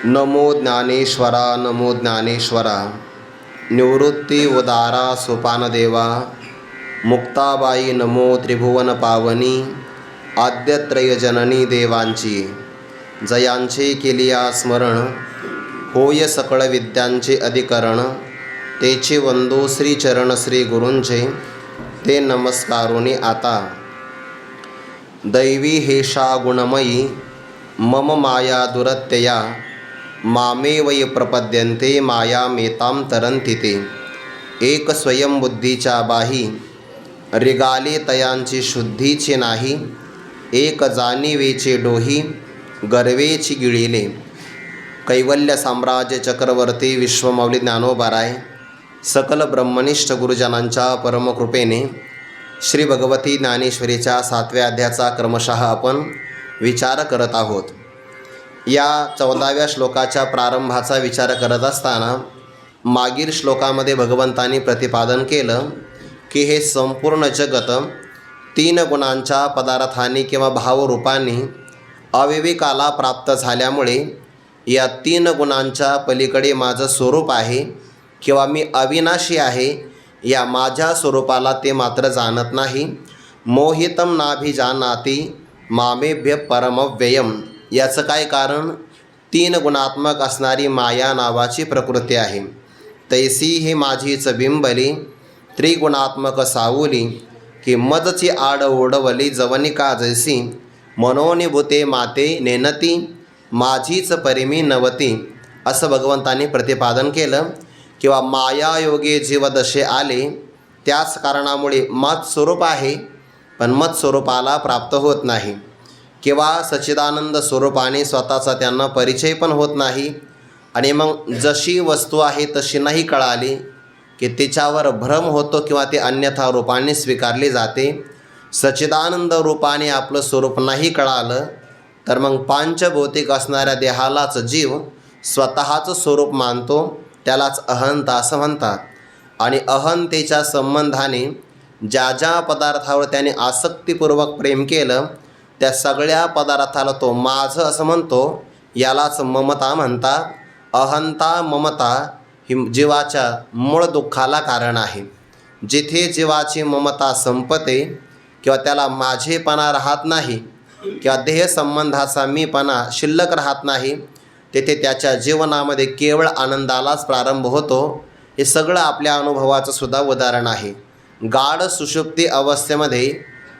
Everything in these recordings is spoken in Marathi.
नमो ज्ञानेश्वरा नमो ज्ञानेश्वरा निवृत्ती उदारा सोपानदेवा मुक्ताबाई नमो त्रिभुवन पावनी आद्यत्रयजननी देवांची जयांचे केलिया स्मरण होय सकळ विद्यांचे अधिकरण तेचे वंदो श्रीचरण श्री गुरूंचे ते नमस्कारोनी आता दैवी हेषा गुणमयी मम माया दुरत्यया मामे वै प्रपद्यन्ते माया मेतां तरन्ति ते एक स्वयंबुद्धीच्या बाही रिगाले तयांची शुद्धीचे नाही एक जाणीवेचे डोही गर्वेची गिळिले कैवल्य साम्राज्य चक्रवर्ती विश्वमौली ज्ञानोबाराय सकल ब्रह्मनिष्ठ गुरुजनांच्या परमकृपेने श्री भगवती ज्ञानेश्वरीच्या 7व्या अध्यायाचा क्रमशः आपण विचार करत आहोत. या 14व्या श्लोकाच्या प्रारंभाचा विचार करत असताना मागील श्लोकामध्ये भगवंतांनी प्रतिपादन केलं की हे संपूर्ण जगत 3 गुणांच्या पदार्थांनी किंवा भावरूपांनी अविवेकाला प्राप्त झाल्यामुळे या 3 गुणांच्या पलीकडे माझं स्वरूप आहे किंवा मी अविनाशी आहे या माझ्या स्वरूपाला ते मात्र जाणत नाही. मोहितम नाभिजानाति मामेभ्य परमव्ययम. याचं काय कारण? 3 गुणात्मक असणारी माया नावाची प्रकृती आहे. तैसी हे माझीच बिंबली त्रिगुणात्मक सावली की मजची आड ओढवली जवनिका जैसी मनोनिभूते माते नेनती माझीच परिमी नवती. असं भगवंतांनी प्रतिपादन केलं. किंवा मायायोगे जीवदशे आले त्याच कारणामुळे मत स्वरूप आहे पण मत स्वरूपाला प्राप्त होत नाही किंवा सच्चिदानंद स्वरूपाने स्वतःचा त्यांना परिचय पण होत नाही. आणि मग जशी वस्तू आहे तशी नाही कळाली की तिच्यावर भ्रम होतो किंवा ते अन्यथा रूपाने स्वीकारले जाते. सच्चिदानंद रूपाने आपलं स्वरूप नाही कळालं तर मग पांचभौतिक असणाऱ्या देहालाच जीव स्वतःचं स्वरूप मानतो. त्यालाच अहंता असं म्हणतात. आणि अहंतेच्या संबंधाने ज्या ज्या पदार्थावर त्याने आसक्तीपूर्वक प्रेम केलं त्या सगळ्या पदार्थाला तो माझं असं म्हणतो. यालाच ममता म्हणतात. अहंता ममता ही जीवाच्या मूळ दुःखाला कारण आहे. जिथे जीवाची ममता संपते किंवा त्याला माझेपणा राहत नाही किंवा देहसंबंधाचा मीपणा शिल्लक राहत नाही तेथे त्याच्या जीवनामध्ये केवळ आनंदालाच प्रारंभ होतो. हे सगळं आपल्या अनुभवाचं सुद्धा उदाहरण आहे. गाढ सुषुप्ती अवस्थेमध्ये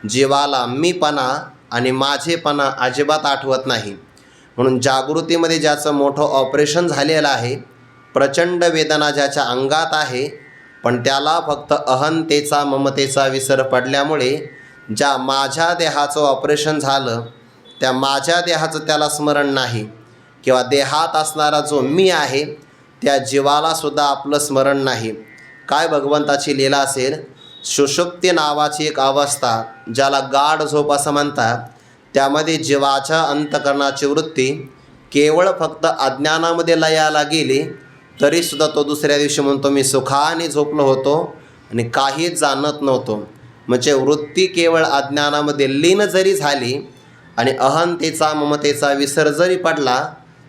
जीवाला मीपणा आणि माझेपणा अजिबात आठवत नाही. म्हणून जागृतीमध्ये ज्याचं मोठं ऑपरेशन झालेलं आहे, प्रचंड वेदना ज्याच्या अंगात आहे, पण त्याला फक्त अहंतेचा ममतेचा विसर पडल्यामुळे ज्या माझ्या देहाचं ऑपरेशन झालं त्या माझ्या देहाचं त्याला स्मरण नाही किंवा देहात असणारा जो मी आहे त्या जीवालासुद्धा आपलं स्मरण नाही. काय भगवंताची लीला असेल. सुषुप्ती नावाची एक अवस्था ज्याला गाढ झोप असं म्हणतात, त्यामध्ये जीवाच्या अंतकरणाची वृत्ती केवळ फक्त अज्ञानामध्ये लयाला गेली तरीसुद्धा तो दुसऱ्या दिवशी म्हणतो मी सुखाने झोपलो होतो आणि काहीच जाणत नव्हतो. म्हणजे वृत्ती केवळ अज्ञानामध्ये लीन जरी झाली आणि अहंतेचा ममतेचा विसर जरी पडला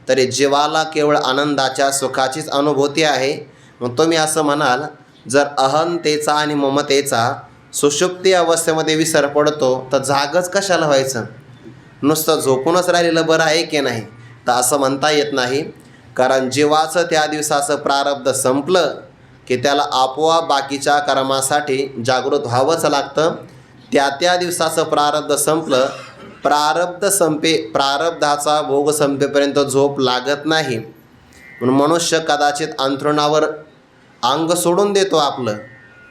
तरी जीवाला केवळ आनंदाच्या सुखाचीच अनुभूती आहे. मग तुम्ही असं म्हणाल जर अहंतेचा आणि ममतेचा सुषुप्ती अवस्थेमध्ये विसर पडतो तर जागच कशाला व्हायचं? नुसतं झोपूनच राहिलेलं बरं आहे की नाही? तर असं म्हणता येत नाही. कारण जीवाचं त्या दिवसाचं प्रारब्ध संपलं की त्याला आपोआप बाकीच्या कर्मासाठी जागृत व्हावंच लागतं. त्या दिवसाचं प्रारब्ध संपलं, प्रारब्धाचा भोग संपेपर्यंत झोप लागत नाही. म्हणून मनुष्य कदाचित अंथरुणावर अंग सोडून देतो आपलं,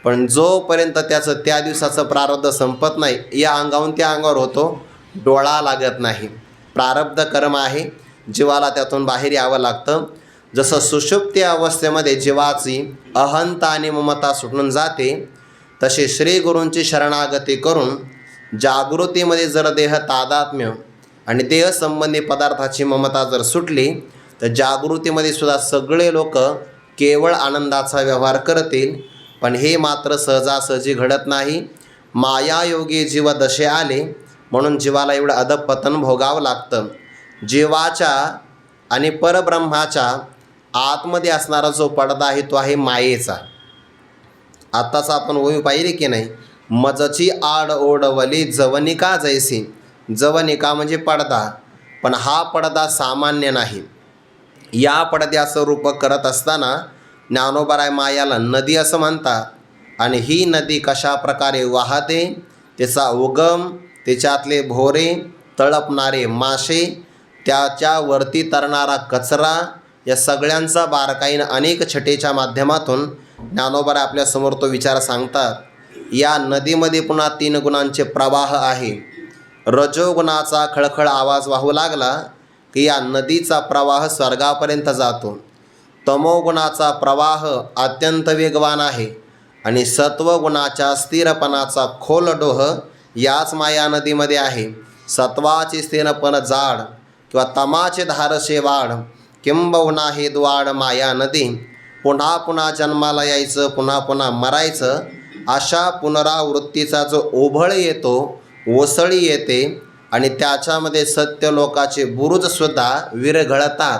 पण जोपर्यंत त्याचं त्या दिवसाचं प्रारब्ध संपत नाही या अंगाहून त्या अंगावर होतो, डोळा लागत नाही. प्रारब्ध कर्म आहे, जीवाला त्यातून बाहेर यावं लागतं. जसं सुषुप्ती अवस्थेमध्ये जीवाची अहंता आणि ममता सुटून जाते तसे श्री गुरूंची शरणागती करून जागृतीमध्ये जर देह तादात्म्य आणि देहसंबंधी पदार्थाची ममता जर सुटली तर जागृतीमध्ये सुद्धा सगळे लोक केवळ आनंदाचा व्यवहार करतील. पण हे मात्र सहजासहजी घडत नाही. मायायोगी जीव दशे आले म्हणून जीवाला एवढं अधपतन भोगावं लागतं. जीवाच्या आणि परब्रह्माच्या आतमध्ये असणारा जो पडदा आहे तो आहे मायेचा. आत्ताच आपण ओवी पाहिली की नाही, मजची आड ओढवली जवनिका जैसी. जवनिका म्हणजे पडदा, पण हा पडदा सामान्य नाही. या पडद्याचं रूप करत असताना ज्ञानोबराय मायाला नदी असं म्हणतात. आणि ही नदी कशा प्रकारे वाहते, त्याचा उगम, त्याच्यातले भोरे, तळपणारे मासे, त्याच्यावरती तरणारा कचरा, या सगळ्यांचा बारकाईनं अनेक छटेच्या माध्यमातून ज्ञानोबराय आपल्यासमोर तो विचार सांगतात. या नदीमध्ये पुन्हा 3 गुणांचे प्रवाह आहे. रजोगुणाचा खळखळ आवाज वाहू लागला की या नदीचा प्रवाह स्वर्गापर्यंत जातो. तमोगुणाचा प्रवाह अत्यंत वेगवान आहे आणि सत्वगुणाच्या स्थिरपणाचा खोल डोह याच माया नदीमध्ये आहे. सत्वाचे स्थिरपण जाड किंवा तमाचे धारसे वाढ, किंबहुना हे द्वाड माया नदी. पुन्हा पुन्हा जन्माला यायचं, पुन्हा पुन्हा मरायचं, अशा पुनरावृत्तीचा जो ओभळ येतो, ओसळी येते आणि त्याच्यामध्ये सत्यलोकाचे बुरुजसुद्धा विरघळतात.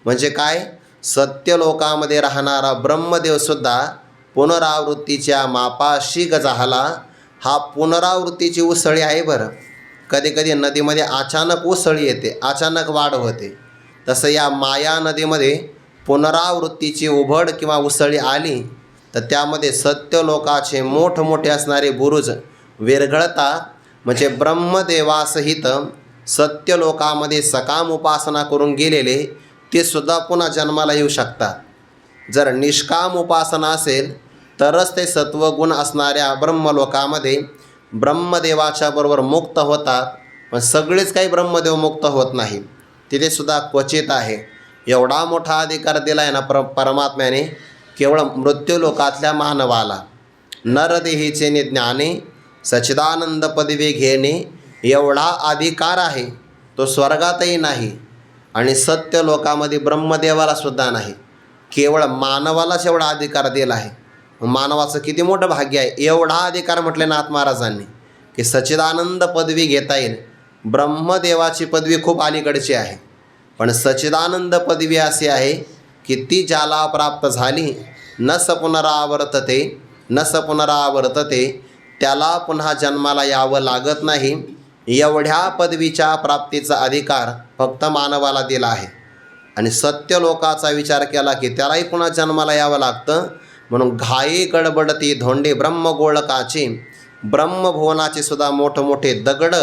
म्हणजे काय, सत्यलोकामध्ये राहणारा ब्रह्मदेवसुद्धा पुनरावृत्तीच्या मापाशी झाला. हा पुनरावृत्तीची उसळी आहे बरं. कधी कधी नदीमध्ये अचानक उसळी येते, अचानक वाढ होते. तसं या माया नदीमध्ये पुनरावृत्तीची उभड किंवा उसळी आली तर त्यामध्ये सत्यलोकाचे मोठमोठे असणारे बुरुज विरघळतात. म्हणजे ब्रह्मदेवासहित सत्यलोकामध्ये सकाम उपासना करून गेलेले ते सुद्धा पुन्हा जन्माला येऊ शकतात. जर निष्काम उपासना असेल तरच ते सत्वगुण असणाऱ्या ब्रह्मलोकामध्ये ब्रह्मदेवाच्या बरोबर मुक्त होतात. पण सगळेच काही ब्रह्मदेव मुक्त होत नाही, तिथे सुद्धा क्वचित आहे. एवढा मोठा अधिकार दिला आहे ना परमात्म्याने केवळ मृत्यूलोकातल्या मानवाला. नरदेहीचे ज्ञाने सच्चिदानंद पदवी घेणे एवढा अधिकार आहे, तो स्वर्गातही नाही आणि सत्यलोकामध्ये ब्रह्मदेवाला सुद्धा नाही. केवळ मानवालाच एवढा अधिकार दिला आहे. मानवाचं किती मोठं भाग्य आहे. एवढा अधिकार म्हटले नाथ महाराजांनी की सच्चिदानंद पदवी घेता येईल. ब्रह्मदेवाची पदवी खूप अलीकडची आहे, पण सच्चिदानंद पदवी अशी आहे की ती ज्याला प्राप्त झाली, न स पुनरावर्तते, न स पुनरावर्तते, त्याला पुन्हा जन्माला यावं लागत नाही. एवढ्या पदवीच्या प्राप्तीचा अधिकार फक्त मानवाला दिला आहे. आणि सत्यलोकाचा विचार केला की त्यालाही पुन्हा जन्माला यावं लागतं. म्हणून घाई गडबडती धोंडे ब्रह्मगोळकाचे, ब्रह्मभुवनाचे सुद्धा मोठमोठे दगड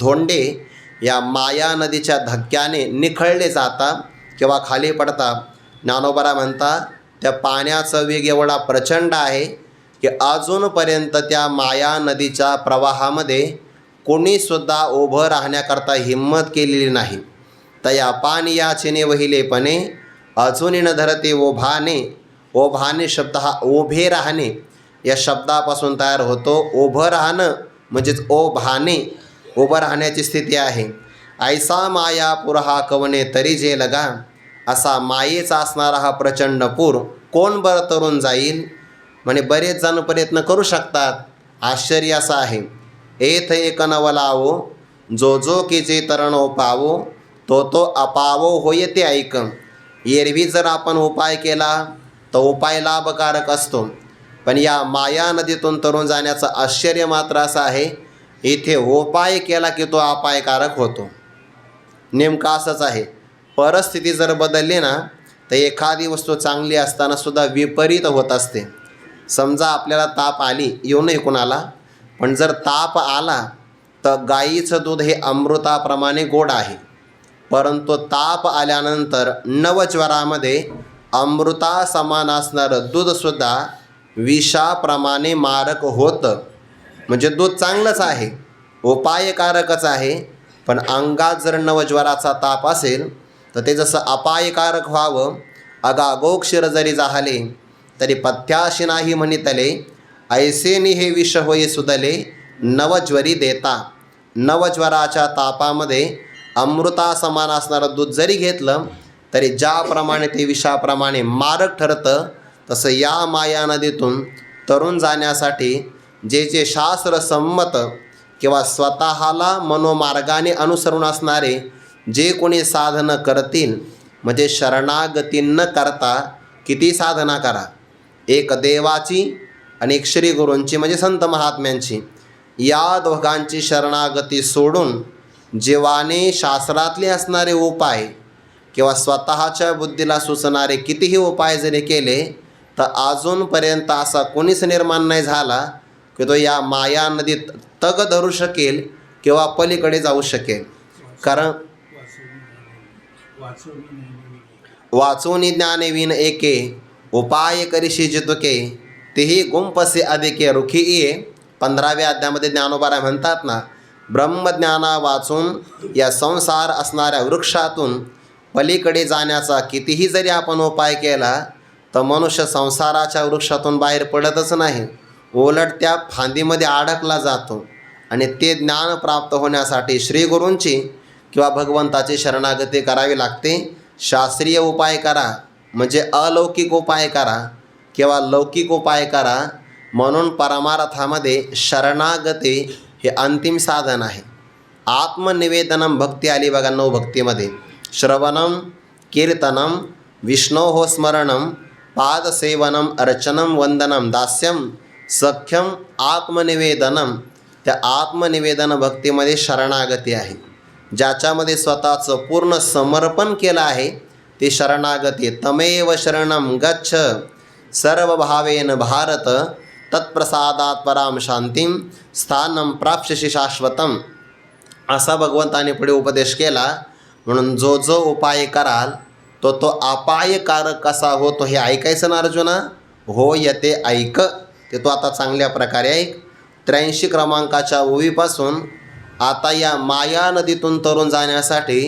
धोंडे या माया नदीच्या धक्क्याने निखळले जातात किंवा खाली पडतात. ज्ञानोबराय म्हणतात त्या पाण्याचा वेग एवढा प्रचंड आहे की अजूनपर्यंत त्या माया नदीच्या प्रवाहामध्ये कोणीसुद्धा उभं राहण्याकरता हिंमत केलेली नाही. तया पानियाचिने वहिलेपणे अजूनही न धरते ओभाने. ओभाने शब्द हा उभे राहणे या शब्दापासून तयार होतो. उभं राहणं म्हणजेच ओभाने, उभं राहण्याची स्थिती आहे. ऐसा माया पूर हा कवने तरी जे लगा. असा मायेचा असणारा हा प्रचंड पूर कोण बरं तरुण जाईल. म्हणे बरेच जण प्रयत्न करू शकतात. आश्चर्य असं आहे, एथ एक नवलावो, जो जो की जे तरण पावो, तो तो अपावो होय ते ऐक. एरवी जर आपण उपाय केला तर उपाय लाभकारक असतो, पण या माया नदीतून तरुण जाण्याचं आश्चर्य मात्र असं आहे, इथे उपाय केला की तो अपायकारक होतो. नेमकं असंच आहे. परिस्थिती जर बदलली ना तर एखादी वस्तू चांगली असताना सुद्धा विपरीत होत असते. समजा आपल्याला ताप आली, येऊ नये कुणाला, पण जर ताप आला तर गाईचं दूध हे अमृताप्रमाणे गोड आहे, परंतु ताप आल्यानंतर नवज्वरामध्ये अमृता समान असणारं दूधसुद्धा विषाप्रमाणे मारक होतं. म्हणजे दूध चांगलंच आहे, उपायकारकच आहे, पण अंगात जर नवज्वराचा ताप असेल तर ते जसं अपायकारक व्हावं, अगागोक्षीर जरी जाहले तरी पथ्याशी नाही म्हणितले. ऐसेनी हे विष होई सुदले नवज्वरी देता. नवज्वराच्या तापामध्ये अमृता समान असणारं दूध जरी घेतलं तरी ज्याप्रमाणे ते विषाप्रमाणे मारक ठरतं, तसं या माया नदीतून तरुण जाण्यासाठी जे जे शास्त्रसंमत किंवा स्वतःला मनोमार्गाने अनुसरून असणारे जे कोणी साधनं करतील म्हणजे शरणागती न करता किती साधना करा, एक देवाची आणि एक श्री गुरूंची म्हणजे संत महात्म्यांची, या दोघांची शरणागती सोडून जीवाने शास्त्रातले असणारे उपाय किंवा स्वतःच्या बुद्धीला सुचणारे कितीही उपाय जरी केले तर अजूनपर्यंत असा कोणीच निर्माण नाही झाला की तो या माया नदीत तग धरू शकेल किंवा पलीकडे जाऊ शकेल. कारण वाचून ज्ञाने विन एके, उपाय करीशी जितुके, तेही गुंपसे अधिके रुखी ये. 15व्या अध्यायामध्ये ज्ञानोबा म्हणतात ना, ब्रह्मज्ञाना वाचून या संसार असणाऱ्या वृक्षातून पलीकडे जाण्याचा कितीही जरी आपण उपाय केला तर मनुष्य संसाराच्या वृक्षातून बाहेर पडतच नाही, उलट त्या फांदीमध्ये अडकला जातो. आणि ते ज्ञान प्राप्त होण्यासाठी श्रीगुरूंची किंवा भगवंताची शरणागती करावी लागते. शास्त्रीय उपाय करा म्हणजे अलौकिक उपाय करा किंवा लौकिक उपाय करा, म्हणून परमार्थामध्ये शरणागती हे अंतिम साधन आहे. आत्मनिवेदनम भक्ती आली बघा 9 भक्तीमध्ये. श्रवणम कीर्तनम विष्णोः स्मरणम पादसेवनम अर्चनम वंदनम दास्यम सख्यम आत्मनिवेदनम. त्या आत्मनिवेदन भक्तीमध्ये शरणागती आहे. ज्याच्यामध्ये स्वतःचं पूर्ण समर्पण केलं आहे ते शरणागती. तमेव शरणम गच्छ सर्वभावेन भारत, तत्प्रसादात पराम शांतीम स्थानम प्राप्स्यसि शाश्वतम. असा भगवंताने पुढे उपदेश केला. म्हणून जो जो उपाय कराल तो तो अपायकारक कसा होतो हे ऐकायचं ना अर्जुना. हो यते ऐक, ते तो आता चांगल्या प्रकारे ऐक. 83 क्रमांकाच्या ओवीपासून आता या माया नदीतून तरुण जाण्यासाठी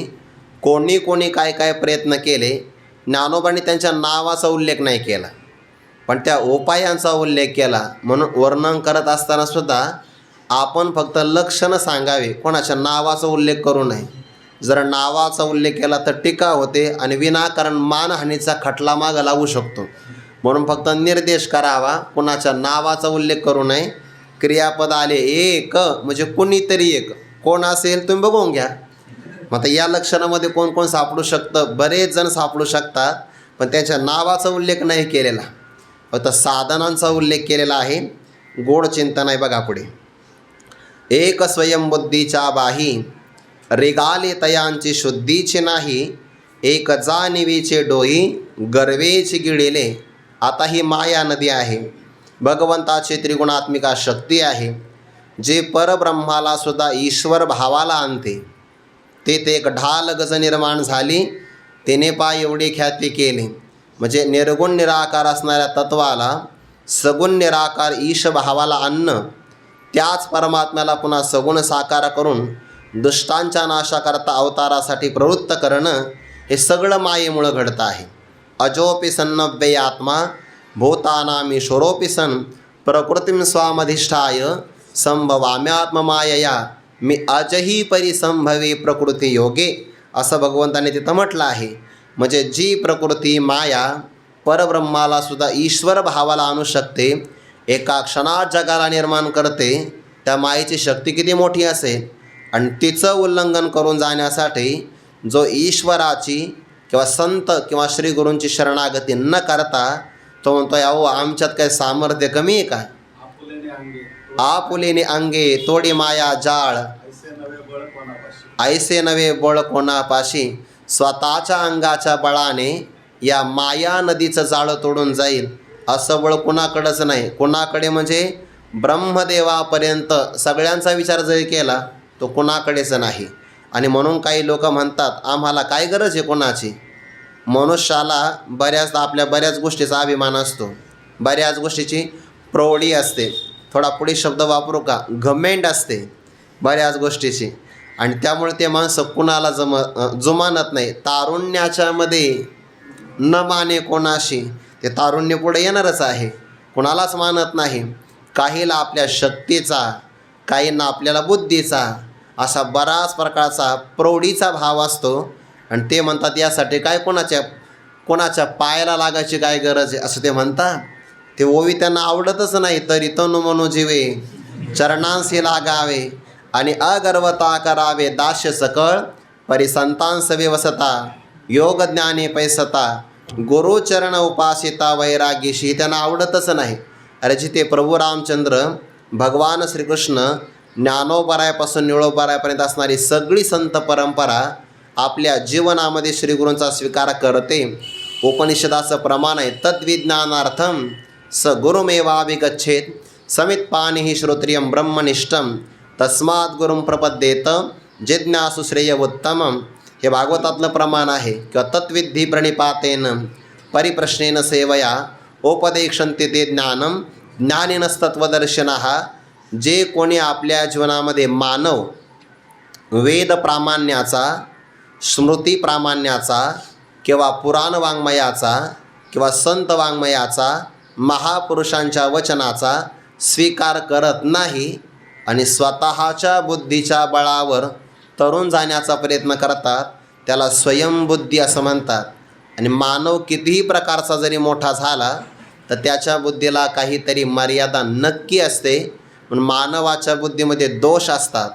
कोणी कोणी काय काय प्रयत्न केले. ज्ञानोबांनी त्यांच्या नावाचा उल्लेख नाही केला पण त्या उपायांचा उल्लेख केला. म्हणून वर्णन करत असताना सुद्धा आपण फक्त लक्षणं सांगावे, कोणाच्या नावाचा उल्लेख करू नये. जर नावाचा उल्लेख केला तर टीका होते आणि विनाकारण मानहानीचा खटला मागं लावू शकतो. म्हणून फक्त निर्देश करावा, कोणाच्या नावाचा उल्लेख करू नये. क्रियापद आले एक म्हणजे कुणीतरी एक, कोण असेल तुम्ही बघून घ्या. मग आता या लक्षणामध्ये कोण कोण सापडू शकतं, बरेच जण सापडू शकतात पण त्यांच्या नावाचा उल्लेख नाही केलेला, फक्त साधनांचा उल्लेख केलेला आहे. गोड चिंतन आहे बघा पुढे. एक स्वयंबुद्धीच्या बाही, रेगाले तयांची शुद्धीची नाही, एक जाणीवीचे डोई गर्वेची गिळेले. आता ही माया नदी आहे, भगवंताची त्रिगुणात्मिका शक्ती आहे, जे परब्रह्माला सुद्धा ईश्वर भावाला आणते. तेथे एक ढाल गज निर्माण झाली, तिने पाय एवढी ख्याती केली. म्हणजे निर्गुण निराकार असणाऱ्या तत्वाला सगुण निराकार ईश भावाला आणणं, त्याच परमात्म्याला पुन्हा सगुण साकार करून दुष्टांच्या नाशाकरता अवतारासाठी प्रवृत्त करणं, हे सगळं मायेमुळं घडतं आहे. अजोपि सन्नव्यय आत्मा भूतानामीश्वरोपि सन् प्रकृतीं स्वामधिष्ठाय संभवाम्यात्ममायया मी अजही परिसंभवे प्रकृती योगे. असं भगवंताने तिथं म्हटलं आहे. म्हणजे जी प्रकृती माया परब्रह्माला सुद्धा ईश्वर भावाला आणू शकते, एका क्षणात जगाला निर्माण करते, त्या मायेची शक्ती किती मोठी असेल. आणि तिचं उल्लंघन करून जाण्यासाठी जो ईश्वराची किंवा संत किंवा श्रीगुरूंची शरणागती न करता तो म्हणतो अहो आमच्यात काय सामर्थ्य कमी आहे काय, आपुलेने अंगे तोडी माया जाळ, ऐसे नवे बळ कोणापाशी. स्वतःच्या अंगाच्या बळाने या माया नदीचं जाळं तोडून जाईल असं बळ कुणाकडंच नाही. कुणाकडे म्हणजे ब्रह्मदेवापर्यंत सगळ्यांचा विचार जरी केला तो कुणाकडेच नाही. आणि म्हणून काही लोक म्हणतात आम्हाला काय गरज आहे कोणाची. मनुष्याला बऱ्याचदा आपल्या बऱ्याच गोष्टीचा अभिमान असतो, बऱ्याच गोष्टीची प्रौढी असते, थोडा पुढे शब्द वापरू का, घमेंड असते बऱ्याच गोष्टीची. आणि त्यामुळे ते माणसं कुणाला जुमानत नाही. तारुण्याच्यामध्ये न माने कोणाशी, ते तारुण्य पुढे येणारच आहे, कुणालाच मानत नाही. काहीला आपल्या शक्तीचा, काहींना आपल्याला बुद्धीचा, असा बराच प्रकारचा प्रौढीचा भाव असतो. आणि ते म्हणतात यासाठी काय कोणाच्या पायाला लागायची काय गरज आहे असं ते म्हणतात. ते ओवी त्यांना आवडतच नाही. तरी तनु मनो जीवे चरणांशी लागावे आणि अगर्वता करावे दास्य सकळ परिसंतांस व्यवसता योग ज्ञाने पैसता गुरुचरण उपासिता वैरागीशी त्यांना आवडतच नाही. अरे जिथे प्रभू रामचंद्र, भगवान श्रीकृष्ण, ज्ञानोबरायापासून निळोबरायापर्यंत असणारी सगळी संत परंपरा आपल्या जीवनामध्ये श्रीगुरूंचा स्वीकार करते. उपनिषदाचं प्रमाण आहे, तद्विज्ञानार्थम स गुरुमेवाभिगच्छेत समित्पानिहि श्रोत्रियं ब्रह्मनिष्ठम तस्मात् गुरुं प्रपद्येत जिज्ञासु श्रेय उत्तमम. हे भागवतातलं प्रमाण आहे. किंवा तत्विद्धी प्रणिपातेन परिप्रश्नेन सेवया उपदेक्षन्ते ते ज्ञानम ज्ञानिनस्तत्वदर्शिनः. जे कोणी आपल्या जीवनामध्ये मानव वेद प्रामाण्याचा, स्मृती प्रामाण्याचा किंवा पुराण वाङ्मयाचा किंवा संत वाङ्मयाचा, महापुरुषांच्या वचनाचा स्वीकार करत नाही आणि स्वतःच्या बुद्धीच्या बळावर तरुण जाण्याचा प्रयत्न करतात, त्याला स्वयंबुद्धी असं म्हणतात. आणि मानव कितीही प्रकारचा जरी मोठा झाला तर त्याच्या बुद्धीला काहीतरी मर्यादा नक्की असते. म्हणून मानवाच्या बुद्धीमध्ये दोष असतात.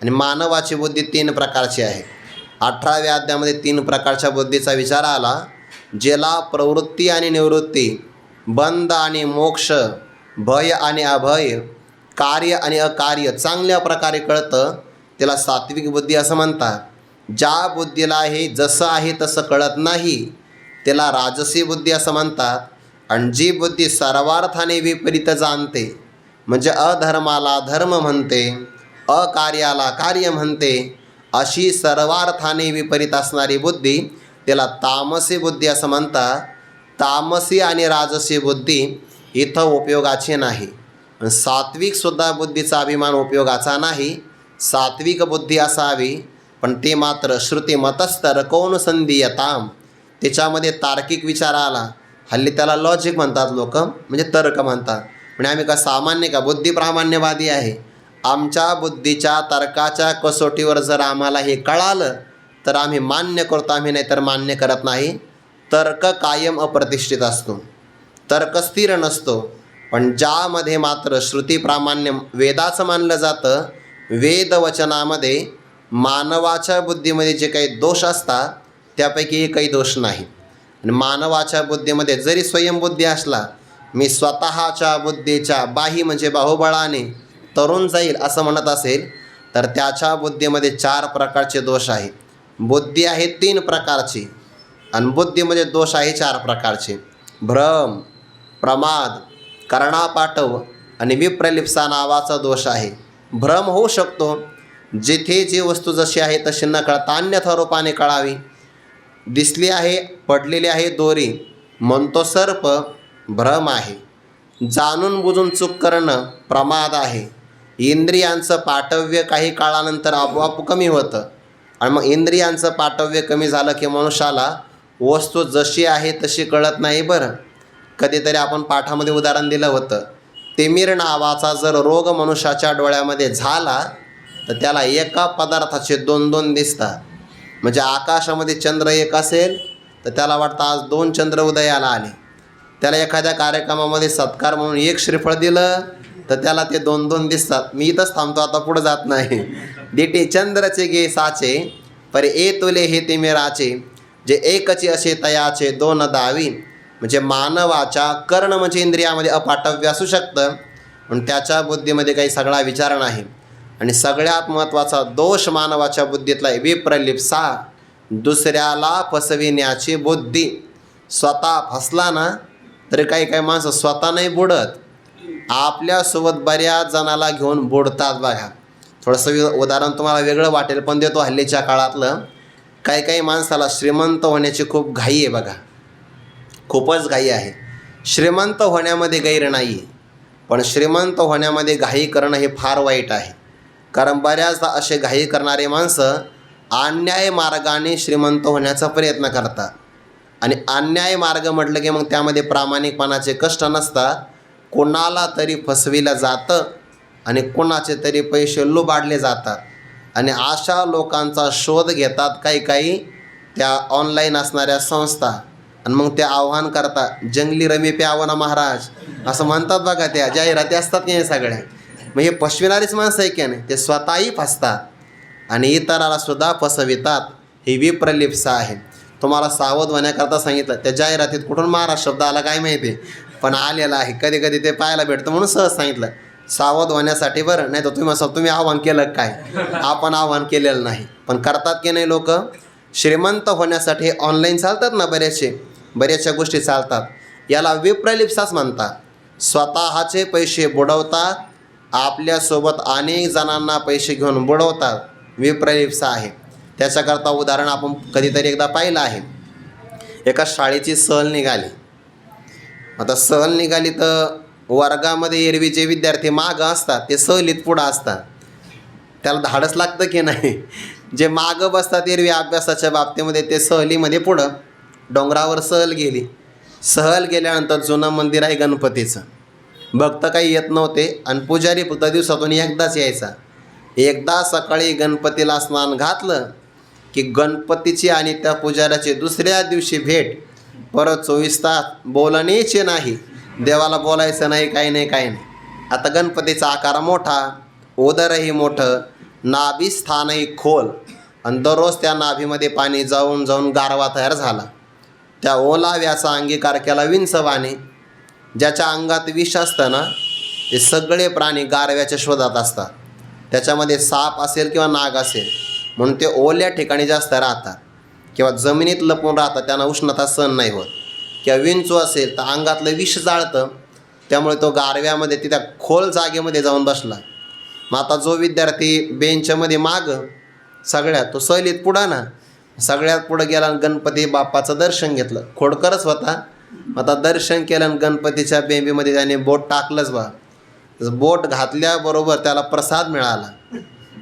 आणि मानवाची बुद्धी 3 प्रकारची आहे. 18व्या अध्यायामध्ये 3 प्रकारच्या बुद्धीचा विचार आला. ज्याला प्रवृत्ती आणि निवृत्ती, बंध आणि मोक्ष, भय आणि अभय, कार्य आणि अकार्य चांगल्या प्रकारे कळतं, त्याला सात्विक बुद्धी असं म्हणतात. ज्या बुद्धीला हे जसं आहे तसं कळत नाही त्याला राजसी बुद्धी असं म्हणतात. आणि जी बुद्धी सर्वार्थाने विपरीत जाणते, म्हणजे अधर्माला धर्म म्हणते, अकार्याला कार्य म्हणते, अशी सर्वार्थाने विपरीत असणारी बुद्धी त्याला तामसी बुद्धी असं म्हणतात. तामसी आणि राजसी बुद्धी इथं उपयोगाची नाही. सात्विकसुद्धा बुद्धीचा अभिमान उपयोगाचा नाही. सात्विक बुद्धी असावी, पण ते मात्र श्रुतिमतस्तर कौन संधीयताम, त्याच्यामध्ये तार्किक विचार आला. हल्ली त्याला लॉजिक म्हणतात लोक, म्हणजे तर्क म्हणतात. म्हणजे आम्ही का सामान्य का बुद्धी प्रामाण्यवादी आहे. आमच्या बुद्धीच्या तर्काच्या कसोटीवर जर आम्हाला हे कळालं तर आम्ही मान्य करतो, आम्ही नाही तर मान्य करत नाही. तर्क कायम अप्रतिष्ठित असतो, तर्क स्थिर नसतो. पण ज्यामध्ये मात्र श्रुती प्रामाण्य वेदाचं मानलं जातं, वेदवचनामध्ये मानवाच्या बुद्धीमध्ये जे काही दोष असतात त्यापैकी एकही दोष नाही. आणि मानवाच्या बुद्धीमध्ये जरी स्वयंबुद्धी असला, मी स्वतःच्या बुद्धीच्या बाही म्हणजे बाहुबळाने तरुण जाईल असं म्हणत असेल, तर त्याच्या बुद्धीमध्ये 4 प्रकारचे दोष आहेत. बुद्धी आहे 3 प्रकारची आणि बुद्धीमध्ये दोष आहे 4 प्रकारचे. भ्रम, प्रमाद, कर्णापाटव आणि विप्रलिप्सा नावाचा दोष आहे. भ्रम होऊ शकतो, जिथे जी वस्तू जशी आहे तशी न कळता अन्यथा रूपाने कळावी. दिसली आहे, पडलेली आहे दोरी, म्हणतो सर्प, भ्रम आहे. जाणून बुजून चूक करणं प्रमाद आहे. इंद्रियांचं पाटव्य काही काळानंतर आपोआप कमी होतं आणि मग इंद्रियांचं पाटव्य कमी झालं की मनुष्याला वस्तू जशी आहे तशी कळत नाही. बरं, कधीतरी आपण पाठामध्ये उदाहरण दिलं होतं, तिमिर नावाचा जर रोग मनुष्याच्या डोळ्यामध्ये झाला तर त्याला एका पदार्थाचे 2 दिसतात. म्हणजे आकाशामध्ये चंद्र एक असेल तर त्याला वाटतं आज 2 चंद्र उदयाला आले. त्याला एखाद्या कार्यक्रमामध्ये सत्कार म्हणून 1 श्रीफळ दिलं तर त्याला ते 2 दिसतात. मी इथंच थांबतो, आता पुढं जात नाही. दिटे चंद्रचे गे साचे पर ए तुले हे तिमिराचे, जे एकचे असे तयाचे 2 दावी. म्हणजे मानवाच्या कर्ण म्हणजे इंद्रियामध्ये अपाटव्य असू शकतं, पण त्याच्या बुद्धीमध्ये काही सगळा विचार नाही. आणि सगळ्यात महत्त्वाचा दोष मानवाच्या बुद्धीतला आहे विप्रलिप्सा, दुसऱ्याला फसविण्याची बुद्धी. स्वतः फसला ना तरी काही माणसं स्वतः नाही बुडत, आपल्यासोबत बऱ्याच जणाला घेऊन बुडतात. बघा, थोडंसं उदाहरण तुम्हाला वेगळं वाटेल पण देतो हल्लीच्या काळातलं. काही माणसाला श्रीमंत होण्याची खूप घाई आहे. बघा, खूपच घाई आहे. श्रीमंत होण्यामध्ये गैर नाही आहे, पण श्रीमंत होण्यामध्ये घाई करणं हे फार वाईट आहे. कारण बऱ्याचदा असे घाई करणारे माणसं अन्याय मार्गाने श्रीमंत होण्याचा प्रयत्न करतात. आणि अन्याय मार्ग म्हटलं की मग त्यामध्ये प्रामाणिकपणाचे कष्ट नसतात. कोणाला तरी फसविलं जातं आणि कोणाचे तरी पैसे लुबाडले जातात. आणि अशा लोकांचा शोध घेतात काही त्या ऑनलाईन असणाऱ्या संस्था. आणि मग ते आव्हान करतात, जंगली रमी प्यावं ना महाराज असं म्हणतात. बघा, त्या जाहिराती असतात की नाही सगळ्या. मग हे फसविणारीच माणसं आहे की नाही, ते स्वतःही फसतात आणि इतराला सुद्धा फसवितात. ही विप्रलिप्सा आहे. तुम्हाला सावध होण्याकरता सांगितलं. त्या जाहिरातीत कुठून महाराज शब्द आला काय माहिती, पण आलेला आहे. कधी कधी ते पाहायला भेटतं म्हणून सहज सांगितलं सावध होण्यासाठी. बरं, नाही तर तुम्ही आव्हान केलं काय? आपण आव्हान केलेलं नाही, पण करतात की नाही लोक. श्रीमंत होण्यासाठी ऑनलाईन चालतात ना बऱ्याचशा गोष्टी चालतात. याला विप्रलिप्साच म्हणतात. स्वतःचे पैसे बुडवतात, आपल्यासोबत अनेक जणांना पैसे घेऊन बुडवतात. विप्रलिप्सा आहे. त्याच्याकरता उदाहरण आपण कधीतरी एकदा पाहिलं आहे. एका शाळेची सहल निघाली. आता सहल निघाली तर वर्गामध्ये एरवी जे विद्यार्थी मागं असतात ते सहलीत पुढं असतात. त्याला धाडस लागतं की नाही. जे मागं बसतात एरवी अभ्यासाच्या बाबतीमध्ये ते सहलीमध्ये पुढं. डोंगरावर सहल गेली. सहल गेल्यानंतर जुनं मंदिर आहे गणपतीचं. भक्त काही येत नव्हते आणि पुजारी फक्त दिवसातून एकदाच यायचा. एकदा सकाळी गणपतीला स्नान घातलं की गणपतीची आणि त्या पुजाऱ्याची दुसऱ्या दिवशी भेट. परत 24 तास बोलणेचे नाही, देवाला बोलायचं नाही, काही नाही. आता गणपतीचा आकार मोठा, उदरही मोठं, नाभिस्थानही खोल आणि दररोज त्या नाभीमध्ये पाणी जाऊन जाऊन गारवा तयार झाला. त्या ओलाव्याचा अंगीकार केला विंचवाने. ज्याच्या अंगात विष असतं ना ते सगळे प्राणी गारव्याच्या शोधात असतात. त्याच्यामध्ये साप असेल किंवा नाग असेल म्हणून ते ओल्या ठिकाणी जास्त राहतात किंवा जमिनीत लपून राहतात. त्यांना उष्णता सहन नाही होत. किंवा विंचू असेल तर अंगातलं विष जाळतं, त्यामुळे तो गारव्यामध्ये त्या खोल जागेमध्ये जाऊन बसला. मग आता जो विद्यार्थी बेंचमध्ये मागं सगळ्यात, तो सहलीत पुढं ना, सगळ्यात पुढं गेला आणि गणपती बाप्पाचं दर्शन घेतलं. खोडकरच होता. आता दर्शन केलं आणि गणपतीच्या बेंबीमध्ये त्याने बोट टाकलंच बा. बोट घातल्याबरोबर त्याला प्रसाद मिळाला.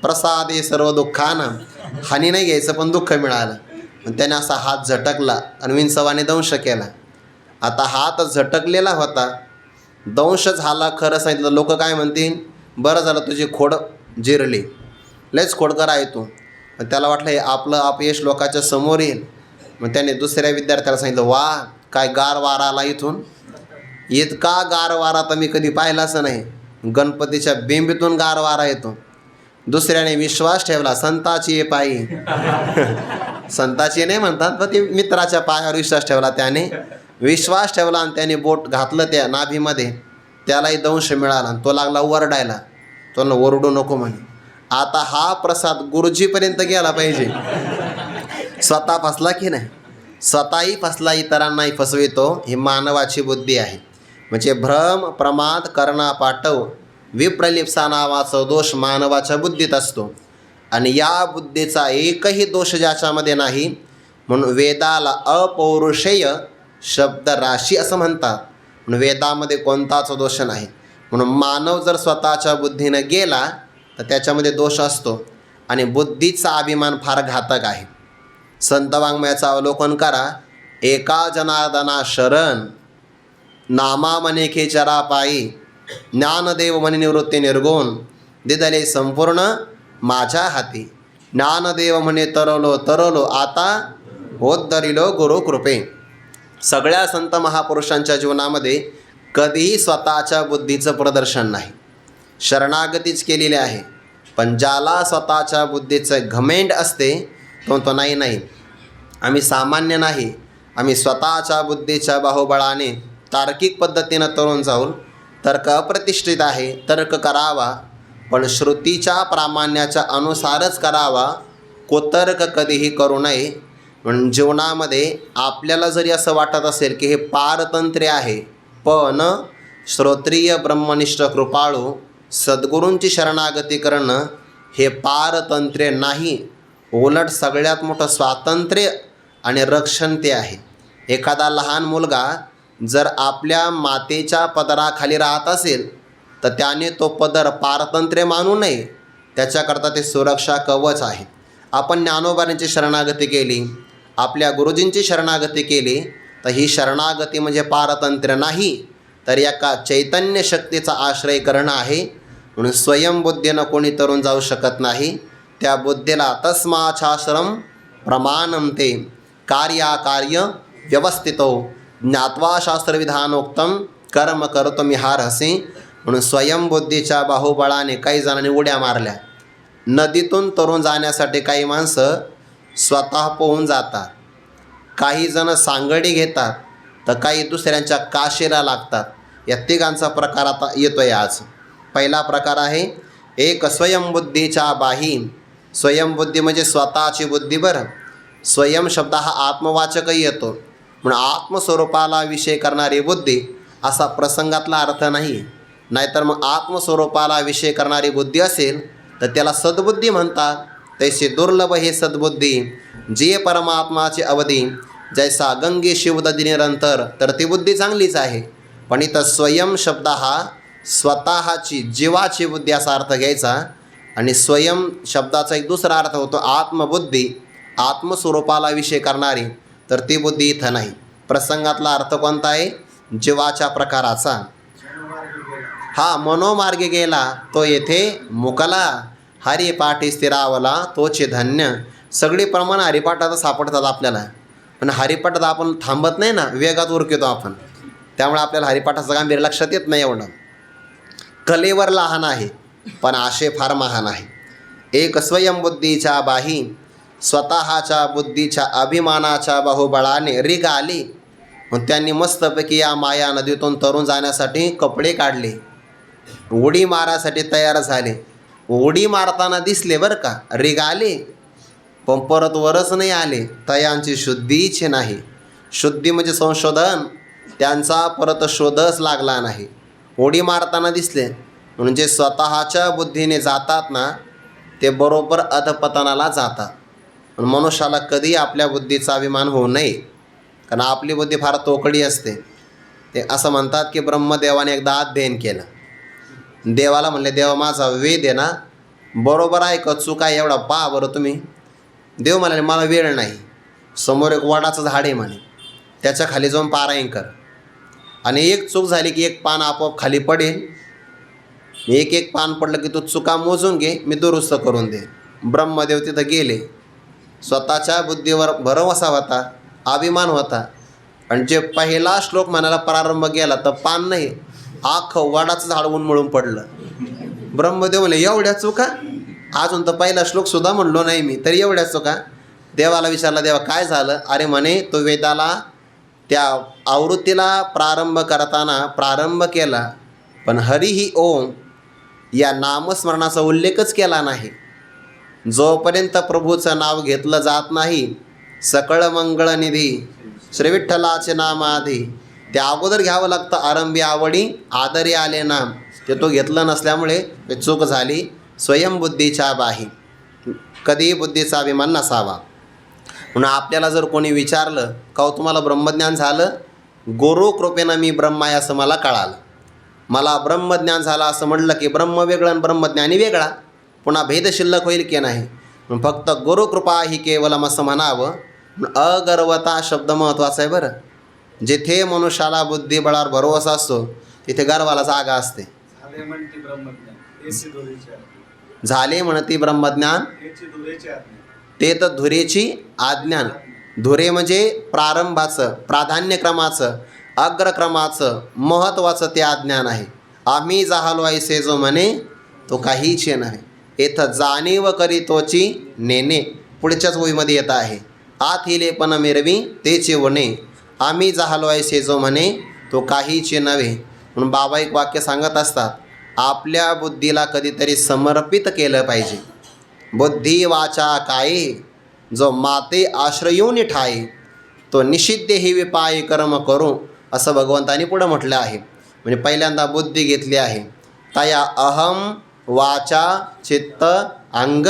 प्रसाद हे सर्व दुःखानं, हानी नाही घ्यायचं पण दुःख मिळालं. त्याने असा हात झटकला आणि विंचवाने दंश केला. आता हात झटकलेला होता, दंश झाला. खरं सांगितलं लोक काय म्हणतील, बरं झालं तुझी खोड जिरली, लयच खोडकर आहे तू. त्याला वाटलं हे आपलं अपयश लोकांच्या समोर येईल. मग त्याने दुसऱ्या विद्यार्थ्याला सांगितलं, वा काय गार वारा आला इथून, इतका गार वारा तर मी कधी पाहिलाच नाही. गणपतीच्या बिंबीतून गार वारा येतो. दुसऱ्याने विश्वास ठेवला, संताची ये पायी. संताची नाही म्हणतात पण ते मित्राच्या पायावर विश्वास ठेवला. त्याने विश्वास ठेवला आणि त्याने बोट घातलं त्या नाभीमध्ये. त्यालाही दंश मिळाला आणि तो लागला ओरडायला. तो ओरडू नको म्हणे. आता हा प्रसाद गुरुजीपर्यंत गेला पाहिजे. स्वतः फसला की नाही, स्वतःही फसला, इतरांनाही फसवितो. ही मानवाची बुद्धी आहे. म्हणजे भ्रम, प्रमाद, करणा पाठव, विप्रलिप्सा नावाचा दोष मानवाच्या बुद्धीत असतो. आणि या बुद्धीचा एकही दोष ज्याच्यामध्ये नाही म्हणून वेदाला अपौरुषेय शब्द राशी असं म्हणतात. म्हणून वेदामध्ये कोणताच दोष नाही. म्हणून मानव जर स्वतःच्या बुद्धीनं गेला तर त्याच्यामध्ये दोष असतो. आणि बुद्धीचा अभिमान फार घातक आहे. संत वाङ्मयाचं अवलोकन करा. एका जनार्दना शरण, नामा मनेखे चरा पायी, ज्ञानदेव मनी निवृत्ती निर्गुण, दिदले संपूर्ण माझ्या हाती. ज्ञानदेव म्हणे तरलो आता होत गुरु कृपे. सगळ्या संत महापुरुषांच्या जीवनामध्ये कधीही स्वतःच्या बुद्धीचं प्रदर्शन नाही, शरणागतीच केलेली आहे. पण ज्याला स्वतःच्या बुद्धीचं घमेंड असते तो नाही, आम्ही सामान्य नाही, आम्ही स्वतःच्या बुद्धीच्या बाहुबळाने तार्किक पद्धतीनं तरुण जाऊन, तर्क अप्रतिष्ठित आहे, तर्क करावा पण श्रुतीच्या प्रामाण्याच्या अनुसारच करावा, कुतर्क कधीही करू नये. म्हणून जीवनामध्ये आपल्याला जरी असं वाटत असेल की हे पारतंत्र्य आहे, पण श्रोत्रिय ब्रह्मनिष्ठ कृपाळू सद्गुरूंची शरणागती करणं हे पारतंत्र्य नाही, उलट सगळ्यात मोठं स्वातंत्र्य आणि रक्षण ते आहे. एखादा लहान मुलगा जर आपल्या मातेच्या पदराखाली राहत असेल तर त्याने तो पदर पारतंत्र्य मानू नये, त्याच्याकरता ते सुरक्षा कवच आहे. आपण ज्ञानोबांची शरणागती केली, आपल्या गुरुजींची शरणागती केली तर ही शरणागती म्हणजे पारतंत्र्य नाही, तर एका चैतन्य शक्तीचा आश्रय करणं आहे. म्हणून स्वयंबुद्धीनं कोणी तरुण जाऊ शकत नाही. त्या बुद्धीला तस्माच्छाश्रम प्रमाणम ते कार्याकार्य व्यवस्थितो ज्ञात्वा शास्त्रविधानोक्तम कर्म कर्तुमिहार्हसि. म्हणून स्वयंबुद्धीच्या बाहुबळाने काही जणांनी उड्या मारल्या. नदीतून तरुण जाण्यासाठी काही माणसं स्वतः पोहून जातात. काही जण सांगडी घेतात तर काही दुसऱ्यांच्या काशीला लागतात. या तिघांचा प्रकार आता येतो आहे आज. पहिला प्रकार आहे एक स्वयंबुद्धीच्या बाही. स्वयंबुद्धी म्हणजे स्वतःची बुद्धी. बरं, स्वयं शब्द हा आत्मवाचकही येतो, म्हणून आत्मस्वरूपाला विषय करणारी बुद्धी असा प्रसंगातला अर्थ नाही. नाहीतर मग आत्मस्वरूपाला विषय करणारी बुद्धी असेल तर त्याला सद्बुद्धी म्हणतात. तैसे दुर्लभ हे सद्बुद्धी जे परमात्माचे अवधी जैसा गंगे शिवदधी निरंतर, तर ती बुद्धी चांगलीच आहे. पण इथं स्वयं शब्द हा स्वतःची जीवाची बुद्धी असा अर्थ घ्यायचा. आणि स्वयं शब्दाचा एक दुसरा अर्थ होतो आत्मबुद्धी, आत्मस्वरूपाला विषय करणारी, तर ती बुद्धी इथं नाही. प्रसंगातला अर्थ कोणता आहे? जीवाच्या प्रकाराचा. हा मनोमार्गे गेला तो येथे मुकला, हरिपाठी स्थिरावला तोचे धन्य. सगळी प्रमाण हरिपाठात सापडतात आपल्याला, पण हरिपाठात आपण थांबत नाही ना, वेगात उरकतो आपण. त्यामुळे आपल्याला हरिपाठाचं गांभीर्य लक्षात येत नाही. एवढं कलेवर लहान आहे पण आशे फार महान आहे. एक स्वयंबुद्धीच्या बाही, स्वतःच्या बुद्धीच्या अभिमानाच्या बाहुबळाने रिग आली. मग त्यांनी मस्तपैकी या माया नदीतून तरून जाण्यासाठी कपडे काढले, उडी मारायसाठी तयार झाले. उडी मारताना दिसले बरं का, रिग आले, पण परत वरच नाही आले. तयांची शुद्धीच नाही. शुद्धी म्हणजे संशोधन, त्यांचा परत शोधच लागला नाही. उडी मारताना दिसले म्हणजे स्वतःच्या बुद्धीने जातात ना, ते बरोबर अधपतनाला जातात. पण मनुष्याला कधी आपल्या बुद्धीचा अभिमान होऊ नये, कारण आपली बुद्धी फार तोकडी असते. ते असं म्हणतात की ब्रह्मदेवाने एकदा अध्ययन केलं. देवाला म्हणले, देवा माझा वेद आहे ना, बरोबर आहे का चूक आहे एवढा पहा बरं तुम्ही. देव म्हणाले, मला वेळ नाही. समोर एक वडाचं झाड आहे म्हणे, त्याच्या खाली जाऊन पारायण कर, आणि एक चूक झाली की एक पान आपोआप खाली पडेल. एक एक पान पडलं की तू चुका मोजून घे, मी दुरुस्त करून दे. ब्रह्मदेव तिथं गेले. स्वतःच्या बुद्धीवर भरवसा होता, अभिमान होता, आणि जे पहिला श्लोक म्हणायला प्रारंभ केला तर पान नाही, अख्खं वडाचं झाड उन्मळून पडलं. ब्रह्मदेव म्हणले, एवढ्या चुका? अजून तर पहिला श्लोकसुद्धा म्हणलो नाही मी, तरी एवढ्या चुका? देवाला विचारला, देवा काय झालं? अरे म्हणे, तो वेदाला त्या आवृत्तीला प्रारंभ करताना प्रारंभ केला, पण हरी ही ओम या नामस्मरणाचा उल्लेखच केला नाही. जोपर्यंत प्रभूचं नाव घेतलं जात नाही, सकळ मंगळनिधी श्री विठ्ठलाचे नाम आधी, त्या अगोदर घ्यावं लागतं. आरंभी आवडी आदरी आले नाम, ते तो घेतलं नसल्यामुळे ते चूक झाली. स्वयंबुद्धीच्या बाही, कधीही बुद्धीचा अभिमान नसावा. म्हणून आपल्याला जर कोणी विचारलं का तुम्हाला ब्रह्मज्ञान झालं? गुरु कृपेनं मी ब्रह्म आहे असं मला कळालं. मला ब्रह्मज्ञान झालं असं म्हटलं की ब्रह्म वेगळं आणि ब्रह्मज्ञानी वेगळा, पुन्हा भेद शिल्लक होईल की नाही. फक्त गुरुकृपा ही केवलम असं म्हणावं. अगर्वता शब्द महत्त्वाचा आहे बरं. जिथे मनुष्याला बुद्धिबळावर भरोसा असतो तिथे गर्वाला जागा असते. झाले म्हणती ब्रह्मज्ञान ते तर धुरेची आज्ञान. धुरे म्हणजे प्रारंभाचं, प्राधान्यक्रमाचं, अग्रक्रमाचं, महत्त्वाचं ते अज्ञान आहे. आम्ही जाहलो ऐसे जो म्हणे तो काहीच नाही. येथं जाणीव करी तोची नेणे, पुढच्याच ओळीमध्ये येत आहे. आत हिले पण मिरवी तेचे वणे, आम्ही जाहलो ऐसे जो म्हणे तो काहीच नव्हे. म्हणून बाबा एक वाक्य सांगत असतात, आपल्या बुद्धीला कधीतरी समर्पित केलं पाहिजे. बुद्धी वाचा काये जो माते आश्रयून ठाये, तो निषिद्ध ही विपाय कर्म करू, असं भगवंतानी पुढं म्हटलं आहे. म्हणजे पहिल्यांदा बुद्धी घेतली आहे. तया अहम वाचा चित्त अंग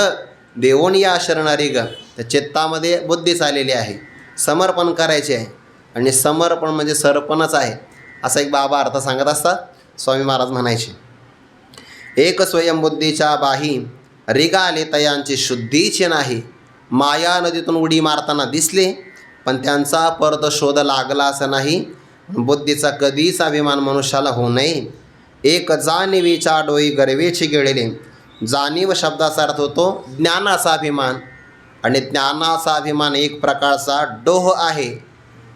देऊन या शरणरिग, त्या चित्तामध्ये बुद्धी चाललेली आहे. समर्पण करायचे आहे, आणि समर्पण म्हणजे सर्पणच आहे असा एक बाबा अर्थ सांगत असतात. स्वामी महाराज म्हणायचे, एक स्वयंबुद्धीच्या बाही रिगाले तयांची शुद्धीची नाही. माया नदीतून उडी मारताना दिसले पण त्यांचा परत शोध लागला असं नाही. बुद्धीचा कधीच अभिमान मनुष्याला होऊ नये. एक जाणीवीच्या डोई गर्वेची गेलेले. जाणीव शब्दाचा अर्थ होतो ज्ञानाचा अभिमान, आणि ज्ञानाचा अभिमान एक प्रकारचा डोह आहे,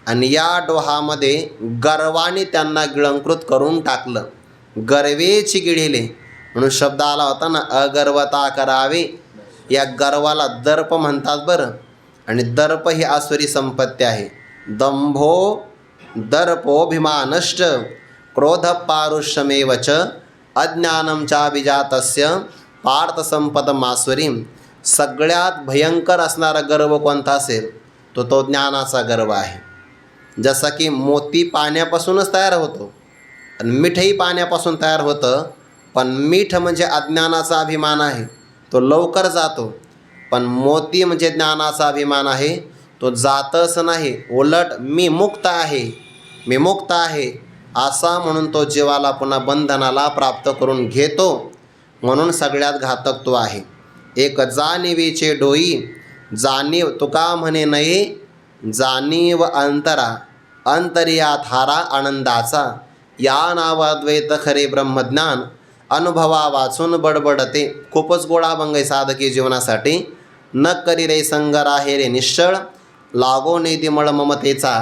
आणि या डोहामध्ये गर्वाने त्यांना गिळंकृत करून टाकलं. गर्वेची गिळेले म्हणून शब्द आला होता ना, अगर्वता करावे. या गर्वाला दर्प म्हणतात बरं, आणि दर्प ही आसुरी संपत्ती आहे. दंभो दर्पोभिमानश्च क्रोधपारुष्यमेव च अज्ञानं चाभिजातस्य पार्थसंपदमासुरीं. सगळ्यात भयंकर असणारा गर्व कोणता असेल तो ज्ञानाचा गर्व आहे. जसा की मोती पाण्यापासूनच तयार होतो आणि मीठही पाण्यापासून तयार होतं, पण मीठ म्हणजे अज्ञानाचा अभिमान आहे, तो लवकर जातो. पण मोती म्हणजे ज्ञानाचा अभिमान आहे, तो जातच नाही. उलट मी मुक्त आहे, मी मुक्त आहे असा म्हणून तो जीवाला पुन्हा बंधनाला प्राप्त करून घेतो. म्हणून सगळ्यात घातक तो आहे. एक जाणीवीचे डोई जाणीव तुका म्हणे नये, जाणीव अंतरा अंतर्यात हारा आनंदाचा. या नाव अद्वैत खरे ब्रह्मज्ञान अनुभवा वाचून बडबडते. खूपच गोड अभंग आहे साधकी जीवनासाठी. न करी रे संग राहे रे निश्चळ, लागो नेती मळ ममतेचा.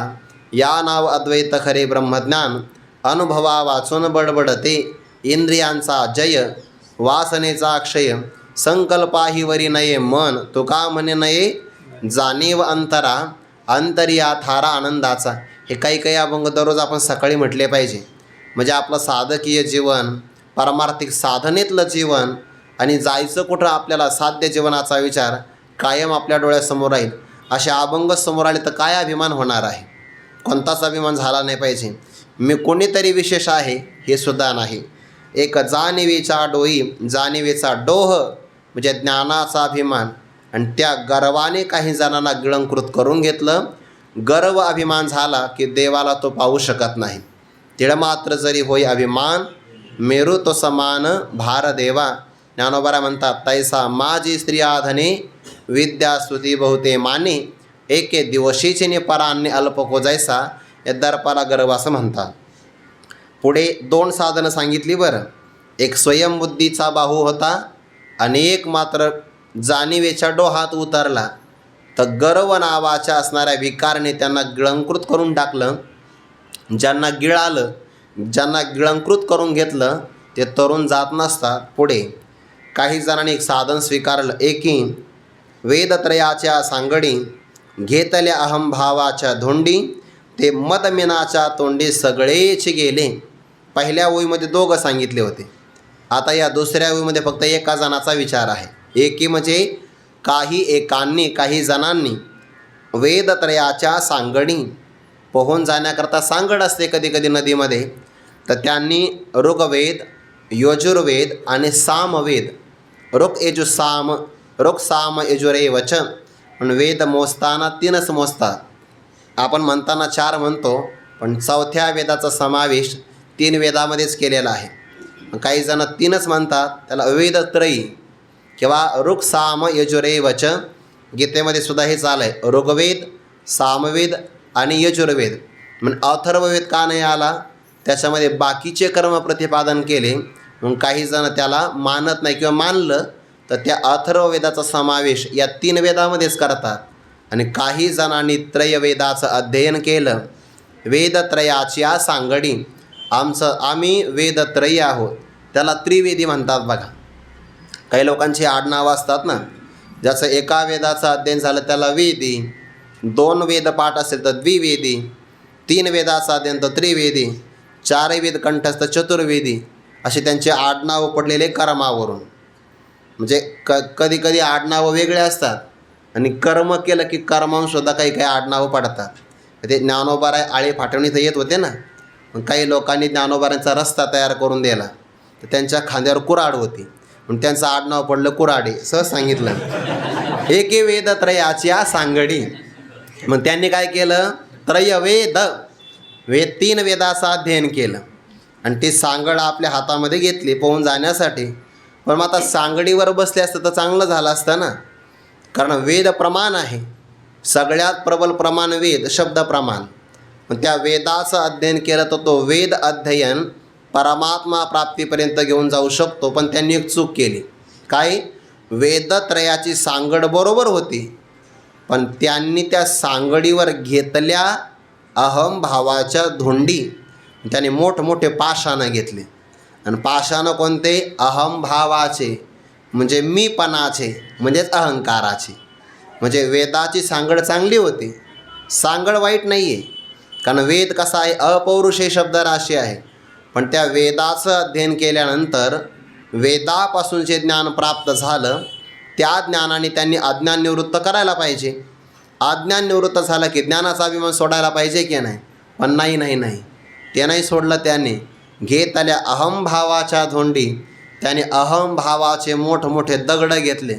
या नाव अद्वैत खरे ब्रह्मज्ञान अनुभवा वाचून बडबडते. इंद्रियांचा जय वासनेचा अक्षय, संकल्पाही वरी नये मन. तुका म्हणे नये जाणीव अंतरा अंतर्यात हारा आनंदाचा. हे काही अभंग दररोज आपण सकाळी म्हटले पाहिजे. म्हणजे आपलं साधकीय जीवन, पारमार्थिक साधनेतलं जीवन आणि जायचं कुठं आपल्याला साध्य जीवनाचा विचार कायम आपल्या डोळ्यासमोर राहील. असे अभंग समोर आले तर काय अभिमान होणार आहे? कोणताच अभिमान झाला नाही पाहिजे. मी कोणीतरी विशेष आहे हे सुद्धा नाही. एक जाणीवेचा डोई, जाणीवेचा डोह म्हणजे ज्ञानाचा अभिमान, आणि त्या गर्वाने काही जणांना गिळंकृत करून घेतलं. गर्व अभिमान झाला की देवाला तो पाहू शकत नाही. तिळमात्र जरी होई अभिमान, मेरू तो समान भार देवा. ज्ञानोबा म्हणतात, तैसा माझी स्त्रिया धने विद्या स्तुती बहुते माने, एके दिवशीचे ने परान्य अल्पको जैसा. या दर्पाला गर्व असं म्हणतात. पुढे 2 साधनं सांगितली बरं. एक स्वयंबुद्धीचा बाहू होता आणि एक मात्र जाणीवेच्या डोहात उतरला. तर गर्व नावाच्या असणाऱ्या विकारने त्यांना गिळंकृत करून टाकलं. ज्यांना गिळालं, ज्यांना गिळंकृत करून घेतलं ते तरुण जात नसतात. पुढे काही जणांनी एक साधन स्वीकारलं. एकी वेदत्रयाच्या सांगडी घेतल्या अहंभावाच्या धोंडी, ते मदमिनाच्या तोंडी सगळेच गेले. पहिल्या ओळीमध्ये 2 सांगितले होते. आता या दुसऱ्या ओळीमध्ये फक्त एका जणाचा विचार आहे. एकी म्हणजे काही एकांनी, काही जणांनी वेदत्रयाच्या सांगडी पोहून जाण्याकरता सांगड असते कधी कधी नदीमध्ये, तर त्यांनी ऋग्वेद, यजुर्वेद आणि सामवेद, ऋग साम यजुरेवच पण वेद मोजताना 3च मोजतात. आपण म्हणताना 4 म्हणतो, पण 4थ्या वेदाचा समावेश 3 वेदामध्येच केलेला आहे. काही जण 3च म्हणतात, त्याला वेदत्रयी किंवा ऋग साम यजुरेवच. गीतेमध्ये सुद्धा हे चाललं आहे, ऋग्वेद, सामवेद आणि यजुर्वेद. मग अथर्ववेद का नाही आला? त्याच्यामध्ये बाकीचे कर्म प्रतिपादन केले. मग काही जण त्याला मानत नाही किंवा मानलं तर त्या अथर्ववेदाचा समावेश या 3 वेदामध्येच करतात. आणि काही जणांनी त्रयवेदाचं अध्ययन केलं. वेदत्रयाच्या सांगडी, आम्ही वेदत्रयी आहोत, त्याला त्रिवेदी म्हणतात. बघा, काही लोकांची आडनावं असतात ना, ज्याचं एका वेदाचं अध्ययन झालं त्याला वेदी, 2 वेदपाठ असेल तर द्विवेदी, 3 वेदाचं अध्ययन तर त्रिवेदी, 4 वेद कंठस्थ चतुर्वेदी, असे त्यांचे आडनावं पडलेले कर्मावरून. म्हणजे कधी कधी आडनावं वेगळे असतात आणि कर्म केलं की कर्मांसुद्धा काही आडनावं पडतात. ते ज्ञानोबाराय आळे फाटवणी तर येत होते ना, मग काही लोकांनी ज्ञानोबारांचा रस्ता तयार करून दिला, तर त्यांच्या खांद्यावर कुऱ्हाड होती, म्हणून त्यांचं आडनाव पडलं कुऱ्हाडी. सहज सांगितलं. एके वेदत्रयाच्या सांगडी. मग त्यांनी काय केलं? त्रयवेद, 3 वेदाचं अध्ययन केलं आणि ती सांगड आपल्या हातामध्ये घेतली पोहून जाण्यासाठी. पण मग आता सांगडीवर बसले असतं तर चांगलं झालं असतं ना, कारण वेद प्रमाण आहे. सगळ्यात प्रबल प्रमाण वेद, शब्द प्रमाण. पण त्या वेदाचं अध्ययन केलं तर तो वेद अध्ययन परमात्मा प्राप्तीपर्यंत घेऊन जाऊ शकतो. पण त्यांनी एक चूक केली. काय? वेदत्रयाची सांगड बरोबर होती, पण त्यांनी त्या सांगडीवर घेतल्या अहंभावाच्या धोंडी. त्यांनी मोठमोठे पाषाणं घेतले, आणि पाषाणं कोणते? अहंभावाचे, म्हणजे मीपणाचे, म्हणजेच अहंकाराचे. म्हणजे वेदाची सांगड चांगली होती, सांगड वाईट नाही आहे, कारण वेद कसा आहे, अपौरुषेय शब्दराशी आहे. पण त्या वेदाचं अध्ययन केल्यानंतर वेदापासून जे ज्ञान प्राप्त झालं त्या ज्ञानाने त्यांनी अज्ञान निवृत्त करायला पाहिजे. अज्ञान निवृत्त झालं की ज्ञानाचा अभिमान सोडायला पाहिजे की नाही? पण नाही ते नाही सोडलं. त्याने घेत आल्या अहमभावाच्या धोंडी, त्याने अहमभावाचे मोठमोठे दगड घेतले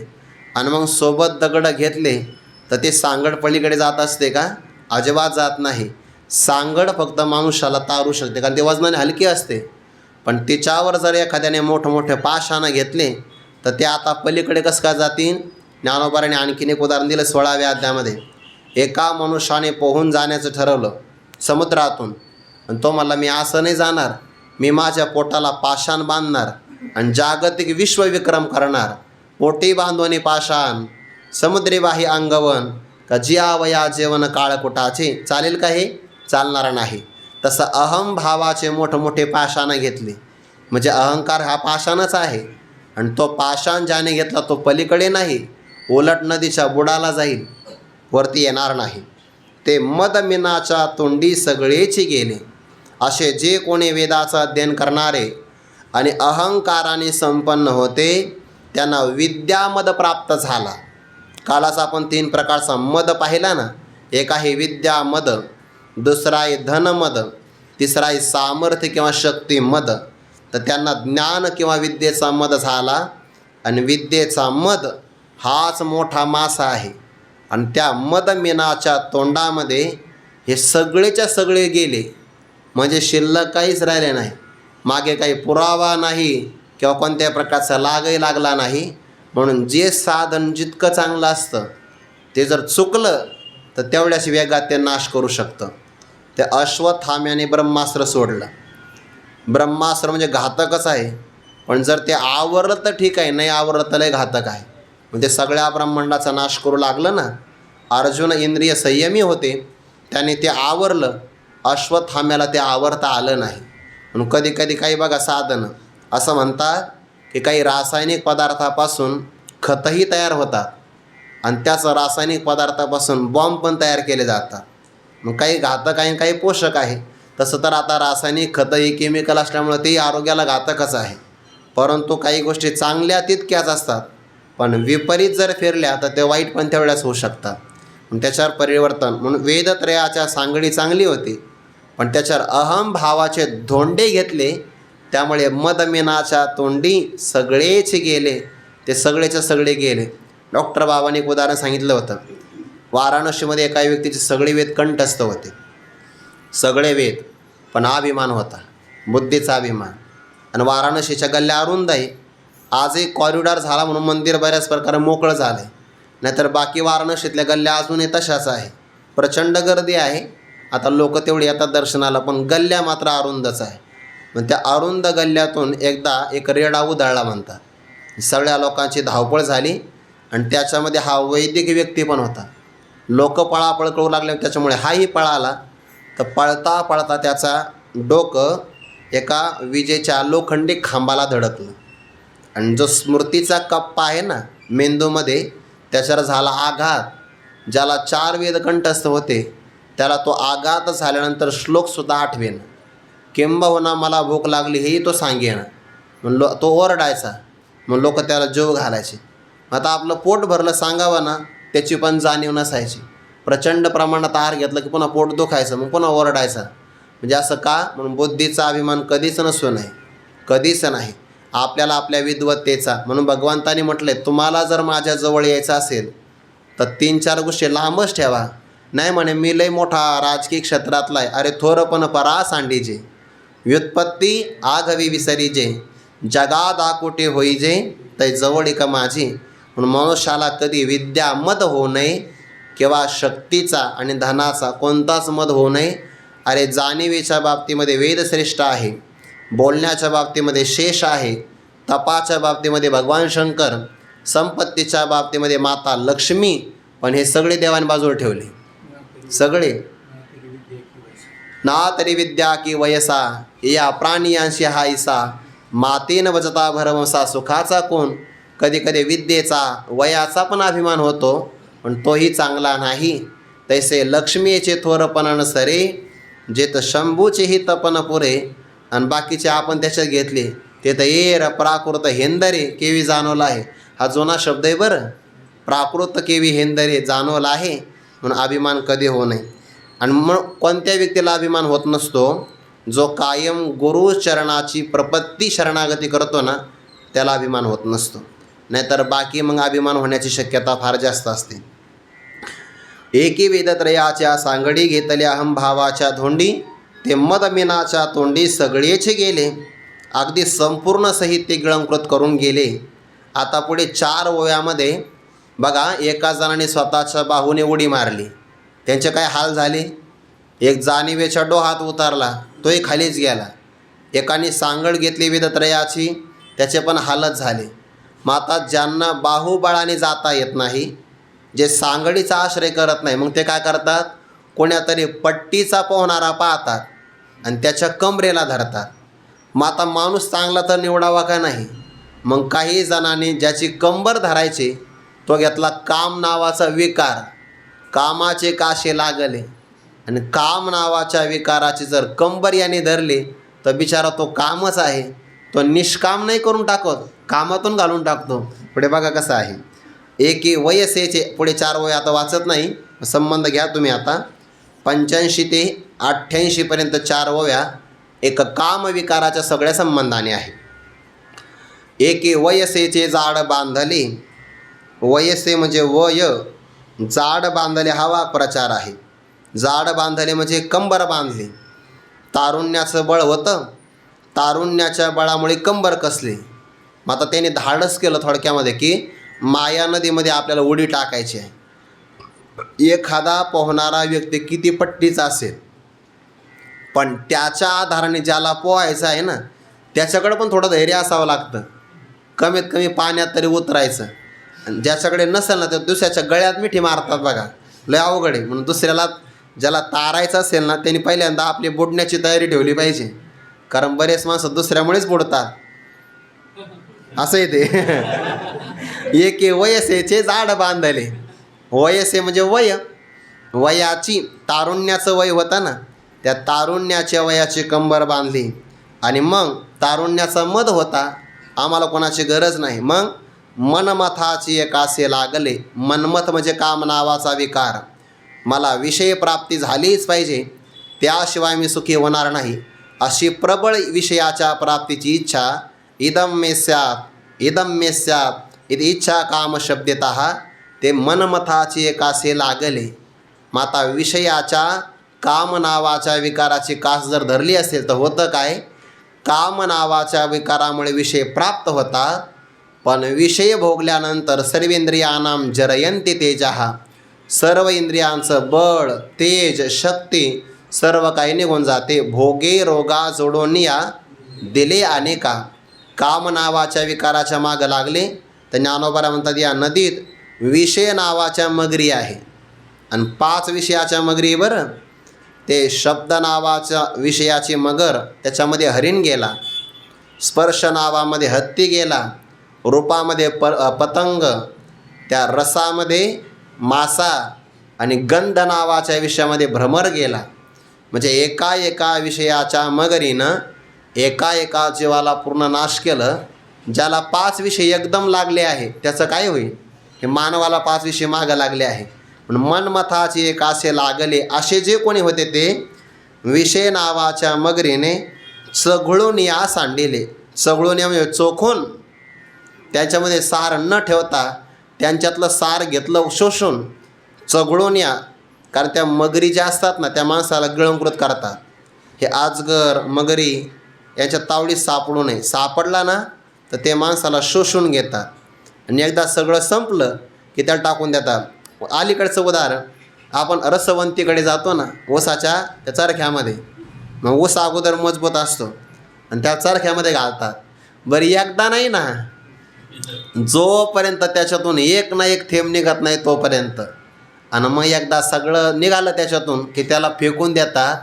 आणि मग सोबत दगड घेतले तर ते सांगड पलीकडे जात असते का? अजिबात जात नाही. सांगड फक्त माणसाला तारू शकते, कारण ते वजनाने हलकी असते. पण तिच्यावर जर एखाद्याने मोठमोठे पाषाण घेतले तर ते आता पलीकडे कसं काय जातील? ज्ञानोबाराने आणखीन एक उदाहरण दिलं 16व्या अध्यायामध्ये. एका मनुष्याने पोहून जाण्याचं ठरवलं समुद्रातून, आणि तो म्हणला मी असं नाही जाणार, मी माझ्या पोटाला पाषाण बांधणार आणि जागतिक विश्वविक्रम करणार. पोटी बांधवणी पाषाण समुद्री बाही अंगवन, का जियावया जेवण काळकुटाचे. चालेल का? हे चालणार नाही. तसं अहमभावाचे मोठमोठे पाषाण घेतले, म्हणजे अहंकार हा पाषाणच आहे. आणि तो पाषाण ज्याने घेतला तो पलीकडे नाही, उलट नदीच्या बुडाला जाईल, वरती येणार नाही. ते मदमिनाच्या तोंडी सगळेची गेले. असे जे कोणी वेदाचं अध्ययन करणारे आणि अहंकाराने संपन्न होते त्यांना विद्यामद प्राप्त झाला. कालाच आपण 3 प्रकारचा मद पाहिला ना. एक आहे विद्यामद, दुसरा आहे धनमद, तिसरा आहे सामर्थ्य किंवा शक्तिमद. तर त्यांना ज्ञान किंवा विद्येचा मद झाला, आणि विद्येचा मद हाच मोठा मासा आहे. आणि त्या मदमिनाच्या तोंडामध्ये हे सगळेच्या सगळे गेले, म्हणजे शिल्लक काहीच राहिले नाही. मागे काही पुरावा नाही किंवा कोणत्याही प्रकारचा लागही लागला नाही. म्हणून जे साधन जितकं चांगलं असतं ते जर चुकलं तर तेवढ्याच वेगात ते नाश करू शकतं. ते अश्वत्थाम्याने ब्रह्मास्त्र सोडलं. ब्रह्मास्त्र म्हणजे घातकच आहे, पण जर ते आवरलं तर ठीक आहे, नाही आवरलं तर लय घातक आहे. म्हणजे सगळ्या ब्रह्मांडाचा नाश करू लागलं ना. अर्जुन इंद्रिय संयमी होते, त्याने ते आवरलं. अश्वत्थाम्याला ते आवरता आलं नाही. म्हणून कधी कधी काही बघा साधनं असं म्हणतात की काही रासायनिक पदार्थापासून खतही तयार होतात, आणि त्याच रासायनिक पदार्थापासून बॉम्ब पण तयार केले जातात. मग काही घातक आहे, काही पोषक आहे. तसं तर आता रासायनिक खतं ही केमिकल असल्यामुळे तेही आरोग्याला घातकच आहे. परंतु काही गोष्टी चांगल्या तितक्याच असतात, पण विपरीत जर फिरल्या तर ते वाईट पण तेवढ्याच होऊ शकतात. त्याच्यावर परिवर्तन. म्हणून वेदत्रयाच्या सांगडी चांगली होती, पण त्याच्यावर अहम भावाचे धोंडे घेतले, त्यामुळे मदमिनाच्या तोंडी सगळेच गेले. ते सगळेच्या सगळे गेले. डॉक्टर बाबांनी एक उदाहरण सांगितलं होतं. वाराणसीमध्ये एका व्यक्तीचे सगळे वेद कंठस्थ होते, सगळे वेद, पण अभिमान होता, बुद्धीचा अभिमान. आणि वाराणसीच्या गल्ल्या अरुंद आहे. आजही कॉरिडॉर झाला म्हणून मंदिर बऱ्याच प्रकारे मोकळं झालं आहे, नाहीतर बाकी वाराणसीतल्या गल्ल्या अजूनही तशाच आहे. प्रचंड गर्दी आहे, आता लोक तेवढी येतात दर्शनाला, पण गल्ल्या मात्र अरुंदच आहे. मग त्या अरुंद गल्ल्यातून एकदा एक रेडा उधळला म्हणतात. सगळ्या लोकांची धावपळ झाली, आणि त्याच्यामध्ये हा वैदिक व्यक्ती पण होता. लोक पळापळ करू लागले, त्याच्यामुळे हाही पळाला. तर पळता पळता त्याचा डोकं एका विजेच्या लोखंडी खांबाला धडकलं, आणि जो स्मृतीचा कप्पा आहे ना मेंदूमध्ये, त्याच्यावर झाला आघात. ज्याला 4 वेद कंठस्थ होते त्याला तो आघात झाल्यानंतर श्लोकसुद्धा आठवेन, किंबहुना मला भूक लागली हेही तो सांगेन. मग तो ओरडायचा, मग लोक त्याला जीव घालायचे. आता आपलं पोट भरलं सांगावं ना, त्याची पण जाणीव नसायची. प्रचंड प्रमाणात आहार घेतलं की पुन्हा पोट दुखायचं, मग पुन्हा ओरडायचा. म्हणजे असं का? म्हणून बुद्धीचा अभिमान कधीच नसू नये, कधीच नाही. आपल्याला आपल्या विद्वत्तेचा, म्हणून भगवंतानी म्हटले तुम्हाला जर माझ्याजवळ यायचं असेल तर 3-4 गोष्टी लांबच ठेवा. नाही म्हणे मी लय मोठा राजकीय क्षेत्रातला आहे, अरे थोरपण परा सांडीजे, व्युत्पत्ती आघवी विसरीजे, जगा दाकुटे होईजे तै जवळिक माझी. म्हणून मनुष्याला कधी विद्या मद होऊ नये, किंवा शक्तीचा आणि धनाचा कोणताच मद होऊ नये. अरे जाणीवेच्या बाबतीमध्ये वेदश्रेष्ठ आहे, बोलण्याच्या बाबतीमध्ये शेष आहे, तपाच्या बाबतीमध्ये भगवान शंकर, संपत्तीच्या बाबतीमध्ये माता लक्ष्मी. पण हे सगळे देवाने बाजूला ठेवले, सगळे. ना तरी विद्या की वयसा, या प्राणियांशी हायसा, मातेन वजता भरवसा सुखाचा कोण. कधी कधी विद्येचा वयाचा पण अभिमान होतो, पण तोही चांगला नाही. तैसे लक्ष्मीचे थोरपण नसरे, जे तर शंभूचेही तपन पुरे. आणि बाकीचे आपण त्याच्यात घेतले ते तर येर प्राकृत हेंदरे केवी जाणवला आहे. हा जुना शब्द आहे बरं. प्राकृत केवी हेंदरे जाणवला आहे म्हणून अभिमान कधी होऊ नये. आणि मग कोणत्या व्यक्तीला अभिमान होत नसतो? जो कायम गुरुचरणाची प्रपत्ती शरणागती करतो ना, त्याला अभिमान होत नसतो. नाहीतर बाकी मग अभिमान होण्याची शक्यता फार जास्त असते. एकी वेदत्रयाच्या सांगडी घेतल्या अहंभावाच्या धोंडी, ते मदमिनाच्या तोंडी सगळेचे गेले. अगदी संपूर्ण साहित्य गिळंकृत करून गेले. आता पुढे 4 ओव्यामध्ये बघा, एका जणाने स्वतःच्या बाहूने उडी मारली, त्यांचे काय हाल झाले. एक जाणीवेच्या डोहात उतरला, तोही खालीच गेला. एकाने सांगड घेतली वेदत्रयाची, त्याचे पण हालच झाले. मग आता ज्यांना बाहुबळाने जाता येत नाही, जे सांगडीचा आश्रय करत नाही, मग ते काय करतात? कोण्यातरी पट्टीचा पोहणारा पाहतात आणि त्याच्या कमरेला धरतात. मग आता माणूस चांगला तर निवडावा का नाही? मग काही जणांनी ज्याची कंबर धरायची तो घेतला काम नावाचा विकार. कामाचे काशे लागले आणि काम नावाच्या विकाराची जर कंबर याने धरली तर बिचारा तो कामच आहे, तो निष्काम नाही करून टाकत, कामातून घालून टाकतो. पुढे बघा कसं आहे. एकी वयसेचे, पुढे 4 वय आता वाचत नाही, संबंध घ्या तुम्ही. आता 85 ते 88 पर्यंत 4 ओव्या एक कामविकाराच्या सगळ्या संबंधाने आहे. एके वयसेचे जाड बांधले, वयसे म्हणजे वय, जाड बांधले हा वाक्प्रचार आहे. जाड बांधले म्हणजे कंबर बांधली. तारुण्याचं बळ होतं, तारुण्याच्या बळामुळे कंबर कसली. मग आता त्याने धाडस केलं थोडक्यामध्ये की माया नदीमध्ये आपल्याला उडी टाकायची आहे. एखादा पोहणारा व्यक्ती किती पट्टीचा असेल, पण त्याच्या आधाराने ज्याला पोहायचं आहे ना, त्याच्याकडे पण थोडं धैर्य असावं लागतं. कमीत कमी पाण्यात तरी उतरायचं. आणि ज्याच्याकडे नसेल ना, तर दुसऱ्याच्या गळ्यात मिठी मारतात बघा, लय अवघड आहे. म्हणून दुसऱ्याला ज्याला तारायचं असेल ना, त्यांनी पहिल्यांदा आपली बुडण्याची तयारी ठेवली पाहिजे. कारण बरेच माणसं दुसऱ्यामुळेच बुडतात, असं आहे ते. एके वयसेचे जाड बांधले, वयसे म्हणजे वय, वयाची, तारुण्याचं वय होतं ना, त्या तारुण्याच्या वयाची कंबर बांधली. आणि मग तारुण्याचा मद होता, आम्हाला कोणाची गरज नाही. मग मनमथाची एक आसे लागले. मनमथ म्हणजे काम नावाचा विकार. मला विषय प्राप्ती झालीच पाहिजे, त्याशिवाय मी सुखी होणार नाही, अशी प्रबळ विषयाच्या प्राप्तीची इच्छा. इदम मे स्यात्, इदम मे स्यात् इति इच्छा कामशब्दतः, ते मनमथाची एक आसे लागले. माता विषयाच्या काम नावाच्या विकाराची कास जर धरली असेल तर होतं काय? काम नावाच्या विकारामुळे विषय प्राप्त होतात, पण विषय भोगल्यानंतर सर्वेंद्रियानां जरयन्ति तेजः, सर्व इंद्रियांचं बळ, तेज, शक्ती सर्व काही निघून जाते. भोगे रोगा जोडोनिया दिले अनेका. काम नावाच्या विकाराच्या मागं लागले तर ज्ञानोबा म्हणतात या नदीत विषय नावाच्या मगरी आहे. आणि 5 विषयाच्या मगरी बरं. ते शब्द नावाच्या विषयाची मगर, त्याच्यामध्ये हरिण गेला. स्पर्श नावामध्ये हत्ती गेला. रूपामध्ये पतंग, त्या रसामध्ये मासा, आणि गंध नावाच्या विषयामध्ये भ्रमर गेला. म्हणजे एका विषयाच्या मगरीनं एका जीवाला पूर्ण नाश केलं. ज्याला 5 विषय एकदम लागले आहे त्याचं काय होईल? हे मानवाला 5 विषय मागं लागले आहे. पण मनमथाची एक आसे लागले, असे जे कोणी होते ते विषय नावाच्या मगरीने चघळून या सांडिले. चघळून या म्हणजे चोखून, त्याच्यामध्ये सार न ठेवता त्यांच्यातलं सार घेतलं शोषून. चघळून या, कारण त्या मगरी ज्या असतात ना, त्या माणसाला गिळंकृत करतात. हे आजगर, मगरी याच्या तावडीत सापडू नये. सापडला ना तर ते माणसाला शोषून घेतात. आणि एकदा सगळं संपलं की त्याला टाकून देतात. अलीकडचं उदाहरण, आपण रसवंतीकडे जातो ना, ऊसाच्या त्या चरख्यामध्ये. मग ऊस अगोदर मजबूत असतो आणि त्या चरख्यामध्ये घालतात. बरं एकदा नाही ना, जोपर्यंत त्याच्यातून एक ना एक थेंब निघत नाही तोपर्यंत. आणि मग एकदा सगळं निघालं त्याच्यातून की त्याला फेकून देतात.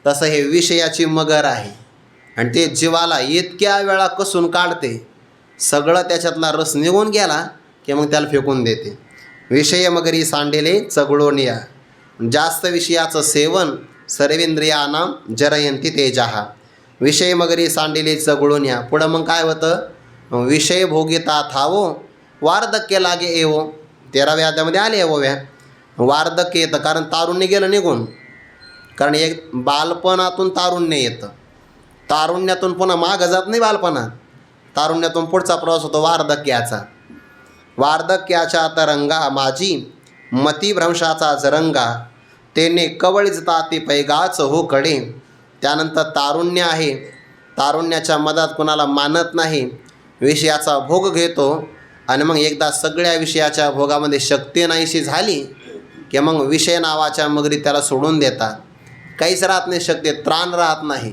तसं हे विषयाची मगर आहे. आणि ते जीवाला इतक्या वेळा कसून काढते, सगळं त्याच्यातला रस निघून गेला की मग त्याला फेकून देते. विषय मगरी सांडेले चघळून या. जास्त विषयाचं सेवन सर्वेंद्रियानां जरयंती तेजाः. विषय मगरी सांडिले चगळून या. पुढं मग काय होतं, विषय भोगिता थावो वार्धक्य लागे येवो. 13व्या अध्यायामध्ये आले येवोव्या. वार्धक्य येतं कारण तारुण्य गेलं निघून. कारण एक बालपणातून तारुण्य येतं, तारुण्यातून पुन्हा मागं जात नाही बालपणात, तारुण्यातून पुढचा प्रवास होतो वार्धक्याचा. वार्धक्याच्या तरंगा माझी मतिभ्रंशाचा जरंगा तेने कवळीजता ती पैगाच हो कडे. त्यानंतर तारुण्य आहे, तारुण्याच्या मधात कुणाला मानत नाही, विषयाचा भोग घेतो आणि मग एकदा सगळ्या विषयाच्या भोगामध्ये शक्ती नाहीशी झाली की मग विषय नावाच्या मगरी त्याला सोडून देतात. काहीच राहत नाही, शक्ती त्राण राहत नाही.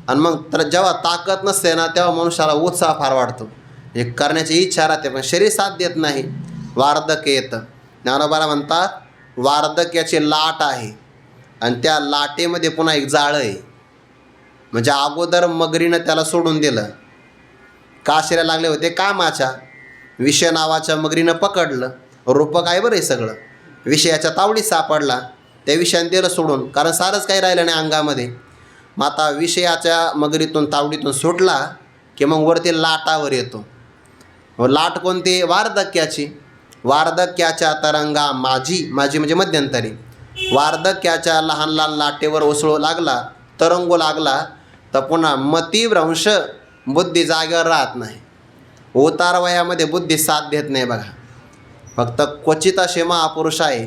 आणि मग तर जेव्हा ताकद नसते ना तेव्हा मनुष्याला उत्साह फार वाटतो, हे करण्याची इच्छा राहते पण शरीर साथ देत नाही, वार्धक्य येतं. ज्ञानोबाला म्हणतात वार्धक्याची लाट आहे आणि त्या लाटेमध्ये पुन्हा एक जाळं आहे. म्हणजे अगोदर मगरीनं त्याला सोडून दिलं, काशीला लागले होते कामाच्या, विषय नावाच्या मगरीनं पकडलं, रूपक आहे बरं हे सगळं, विषयाच्या तावडीत सापडला, त्या विषयाने दिलं सोडून, कारण सारंच काही राहिलं नाही अंगामध्ये. मग आता विषयाच्या मगरीतून तावडीतून सुटला की मग वरती लाटावर येतो. लाट कोणती, वार्धक्याची. वार्धक्याच्या तरंगा माझी, माझी म्हणजे मध्यंतरी, वार्धक्याच्या लहान लहान लाटेवर उसळू लागला, तरंगू लागला तर पुन्हा मतिभ्रंश, बुद्धी जागेवर राहत नाही. उतार वयामध्ये बुद्धी साथ देत नाही बघा. फक्त क्वचित असे महापुरुष आहे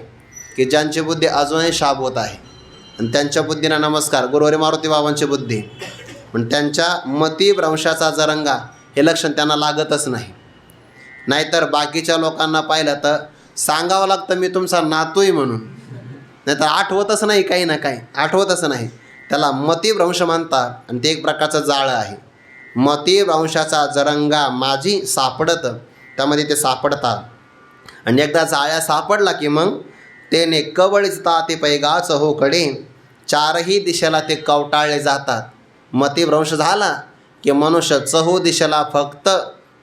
की ज्यांची बुद्धी अजूनही शाबूत आहे आणि त्यांच्या बुद्धीला नमस्कार, गुरुवारी मारुती बाबांची बुद्धी, पण त्यांच्या मतिभ्रंशाचा जरंगा हे लक्षण त्यांना लागतच नाही. नाहीतर बाकीच्या लोकांना पाहिलं तर सांगावं लागतं मी तुमचा नातू आहे म्हणून, नाहीतर आठवतच नाही, काही ना काही आठवतच नाही. त्याला मतिभ्रंश म्हणतात आणि ते एक प्रकारचं जाळं आहे. मतिभ्रंशाचा जरंगा माझी सापडत, त्यामध्ये ते सापडतात. आणि एकदा जाळ्या सापडला की मग तेने कवळीजता ते पैगाच हो कडे. चारही दिशेला ते कवटाळले जातात. मतिभ्रंश झाला की मनुष्य चहू दिशेला फक्त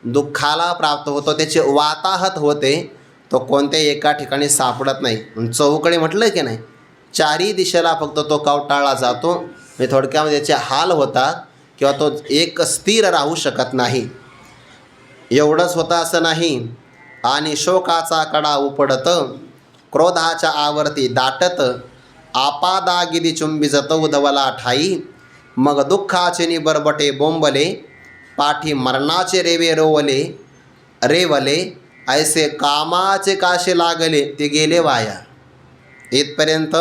दुःखाला प्राप्त होतो, त्याचे वाताहत होते, तो कोणत्याही एका ठिकाणी सापडत नाही. चहूकडे म्हटलं की नाही, चारही दिशेला फक्त तो कवटाळला जातो. म्हणजे थोडक्यामध्ये त्याचे हाल होतात किंवा तो एक स्थिर राहू शकत नाही. एवढंच होतं असं नाही, आणि शोकाचा कडा उपडत, क्रोधाच्या आवर्ती दाटत, आपादागिदी चुंबिजत उधवला ठाई. मग दुःखाचे निबरबटे बोंबले, पाठी मरणाचे रेवे रोवले रेवले, ऐसे कामाचे काशे लागले ते गेले वाया. इथपर्यंत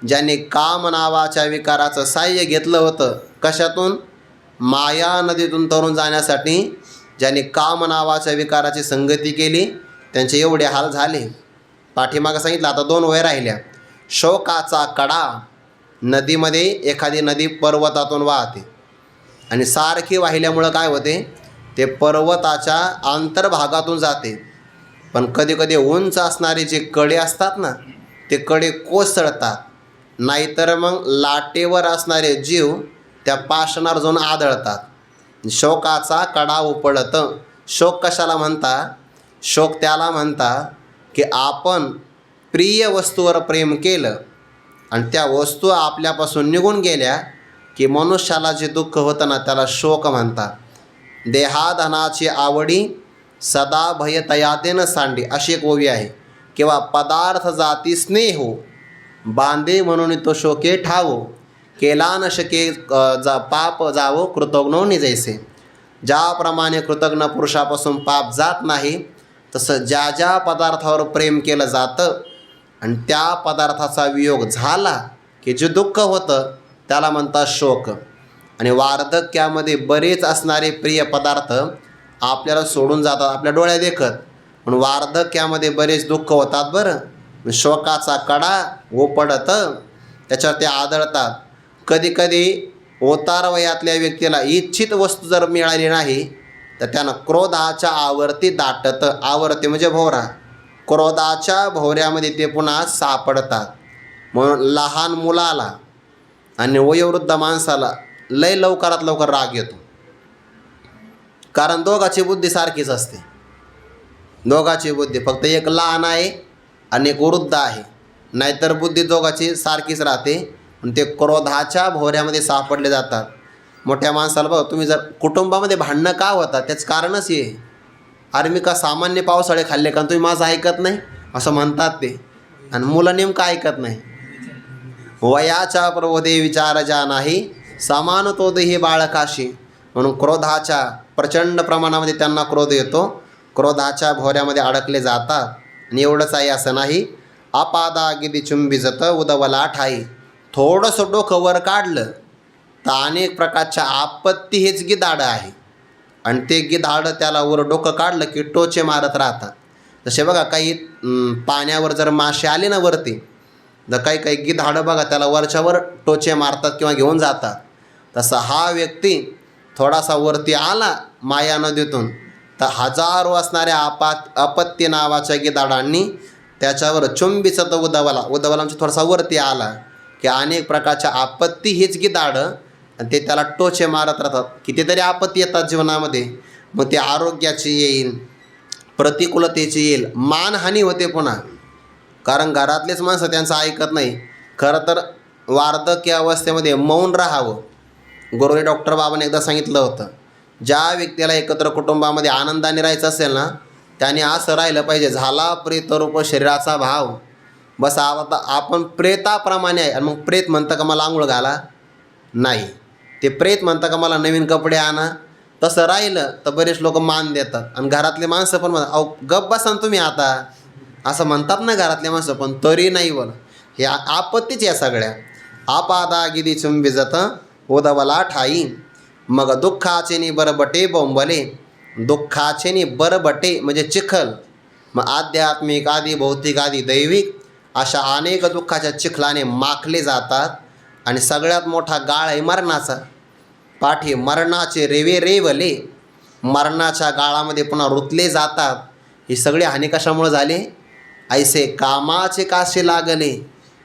ज्यांनी काम नावाच्या विकाराचं साह्य घेतलं होतं, कशातून, माया नदीतून तरून जाण्यासाठी ज्यांनी काम नावाच्या विकाराची संगती केली त्यांचे एवढे हाल झाले. पाठीमागं सांगितलं, आता 2 वय राहिल्या. शोकाचा कडा, नदीमध्ये एखादी नदी पर्वतातून वाहते आणि सारखी वाहिल्यामुळं काय होते, ते पर्वताच्या अंतर्भागातून जाते. पण कधी कधी उंच असणारे जे कडे असतात ना, ते कडे कोसळतात, नाहीतर मग लाटेवर असणारे जीव त्या पाषाणावर जाऊन आदळतात. शोकाचा कडा उपडत. शोक कशाला म्हणता, शोक त्याला म्हणता की आपण प्रिय वस्तूवर प्रेम केलं आणि त्या वस्तू आपल्यापासून निघून गेल्या की मनुष्याला जे दुःख होतं ना त्याला शोक म्हणतात. देहाधनाची आवडी सदा भयतयातेनं सांडी, अशी एक ओवी आहे. किंवा पदार्थ जाती स्नेहो बांधे म्हणून तो शोके ठावो, केला न शके पाप जावो कृतज्ञो निजैसे. ज्याप्रमाणे कृतज्ञ पुरुषापासून पाप जात नाही, तसं ज्या ज्या पदार्थावर प्रेम केलं जातं आणि त्या पदार्थाचा वियोग झाला की जे दुःख होतं त्याला म्हणतात शोक. आणि वार्धक्यामध्ये बरेच असणारे प्रिय पदार्थ आपल्याला सोडून जातात, आपल्या डोळ्या देखत, पण वार्धक्यामध्ये बरेच दुःख होतात बरं. शोकाचा कडा ओपडत, त्याच्यावर ते आदळतात. कधीकधी ओतार वयातल्या व्यक्तीला इच्छित वस्तू जर मिळाली नाही तर त्यानं क्रोधाच्या आवर्ती दाटत, आवर्ती म्हणजे भोवरा, क्रोधाच्या भोवऱ्यामध्ये ते पुन्हा सापडतात. म्हणून लहान मुलाला आणि वयोवृद्ध माणसाला लय लवकरात लवकर राग येतो, कारण दोघाची बुद्धी सारखीच असते. दोघाची बुद्धी, फक्त एक लहान आहे आणि एक वृद्ध आहे. नाहीतर बुद्धी दोघाची सारखीच राहते. आणि ते क्रोधाच्या भोवऱ्यामध्ये सापडले जातात. मोठ्या माणसाला बघ, तुम्ही जर कुटुंबामध्ये भांडणं का होतात त्याचं कारणच हे. अरे मी का सामान्य पावसाळे खाल्ले का तुम्ही माझं ऐकत नाही असं म्हणतात ते. आणि मुलं नेमकं ऐकत नाही. वयाच्या प्रबोधे विचार ज्या नाही, समान तो देही बाळकाशी. म्हणून क्रोधाच्या प्रचंड प्रमाणामध्ये त्यांना क्रोध येतो. क्रोधाच्या भोवऱ्यामध्ये अडकले जातात. आणि एवढंच आहे असं नाही. अपादा गिदी चुंबिजत उदवला ठाई. थोडंसं डोकं वर काढलं तर अनेक प्रकारच्या आपत्ती हेच गिधाडं आहे. आणि ते गिधाडं त्याला वर डोकं काढलं की टोचे मारत राहतात. जसे बघा काही पाण्यावर जर मासे आले ना वरती, तर काही काही गिधाडं बघा त्याला वरच्यावर टोचे मारतात किंवा घेऊन जातात. तसा हा व्यक्ती थोडासा वरती आला माया नदीतून तर हजारो असणाऱ्या अपत्य नावाच्या गिधाडांनी त्याच्यावर चुंबिचत उदवला. उदवला म्हणजे थोडासा वरती आला की अनेक प्रकारच्या आपत्ती हीच गिधाडं आणि ते त्याला टोचे मारत राहतात. कितीतरी आपत्ती येतात जीवनामध्ये. मग ते आरोग्याची येईल, प्रतिकूलतेची येईल, मानहानी होते पुन्हा. कारण घरातलेच माणसं त्यांचं ऐकत नाही. खरं तर वार्धक्य अवस्थेमध्ये मौन राहावं. गुरुजी डॉक्टर बाबांनी एकदा सांगितलं होतं, ज्या व्यक्तीला एकत्र कुटुंबामध्ये आनंदाने राहायचं असेल ना, त्याने असं राहिलं पाहिजे, झाला प्रेतरूप शरीराचा भाव. बस आता आपण प्रेताप्रमाणे आहे. आणि मग प्रेत म्हणतं का मला आंघोळ घाला? नाही. ते प्रेत म्हणतं का मला नवीन कपडे आणा? तसं राहिलं तर बरेच लोक मान देतात. आणि घरातले माणसं पण म्हणतात, अहो गप्प बसा ना तुम्ही आता, असं म्हणतात ना घरातले माणसं. पण तरी नाही बोल. हे आपत्तीच या सगळ्या. आपादा गिदी चुंबिजत उदवला ठाई. मग दुःखाचे नि बरबटे बोंबले. दुःखाचे नि बरबटे म्हणजे चिखल. मग आध्यात्मिक आदी भौतिक आदी दैविक अशा अनेक दुःखाच्या चिखलाने माखले जातात. आणि सगळ्यात मोठा गाळ आहे मरणाचा. पाठी मरणाचे रेवे रेवले. मरणाच्या गाळामध्ये पुन्हा रुतले जातात. ही सगळी हानी कशामुळे झाली? ऐसे कामाचे कासे लागले.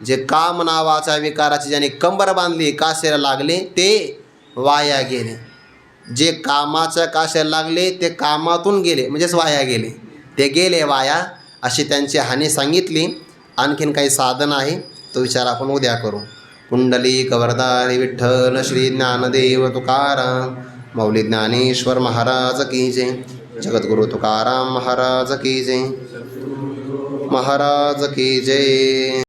जे काम नावाच्या विकाराची ज्याने कंबर बांधली, कासेला लागले ते वाया गेले. जे कामाच्या कासेला लागले ते कामातून गेले म्हणजेच वाया गेले. ते गेले वाया, अशी त्यांची हानी सांगितली. आणखीन काही साधन आहे तो विचार आपण उद्या करू. कुंडली कवरदारी विठ्ठल श्री ज्ञानदेव तुकाराम मौली ज्ञानेश्वर महाराज की जय. जगद्गुरु तुकाराम महाराज की जय. महाराज की जय.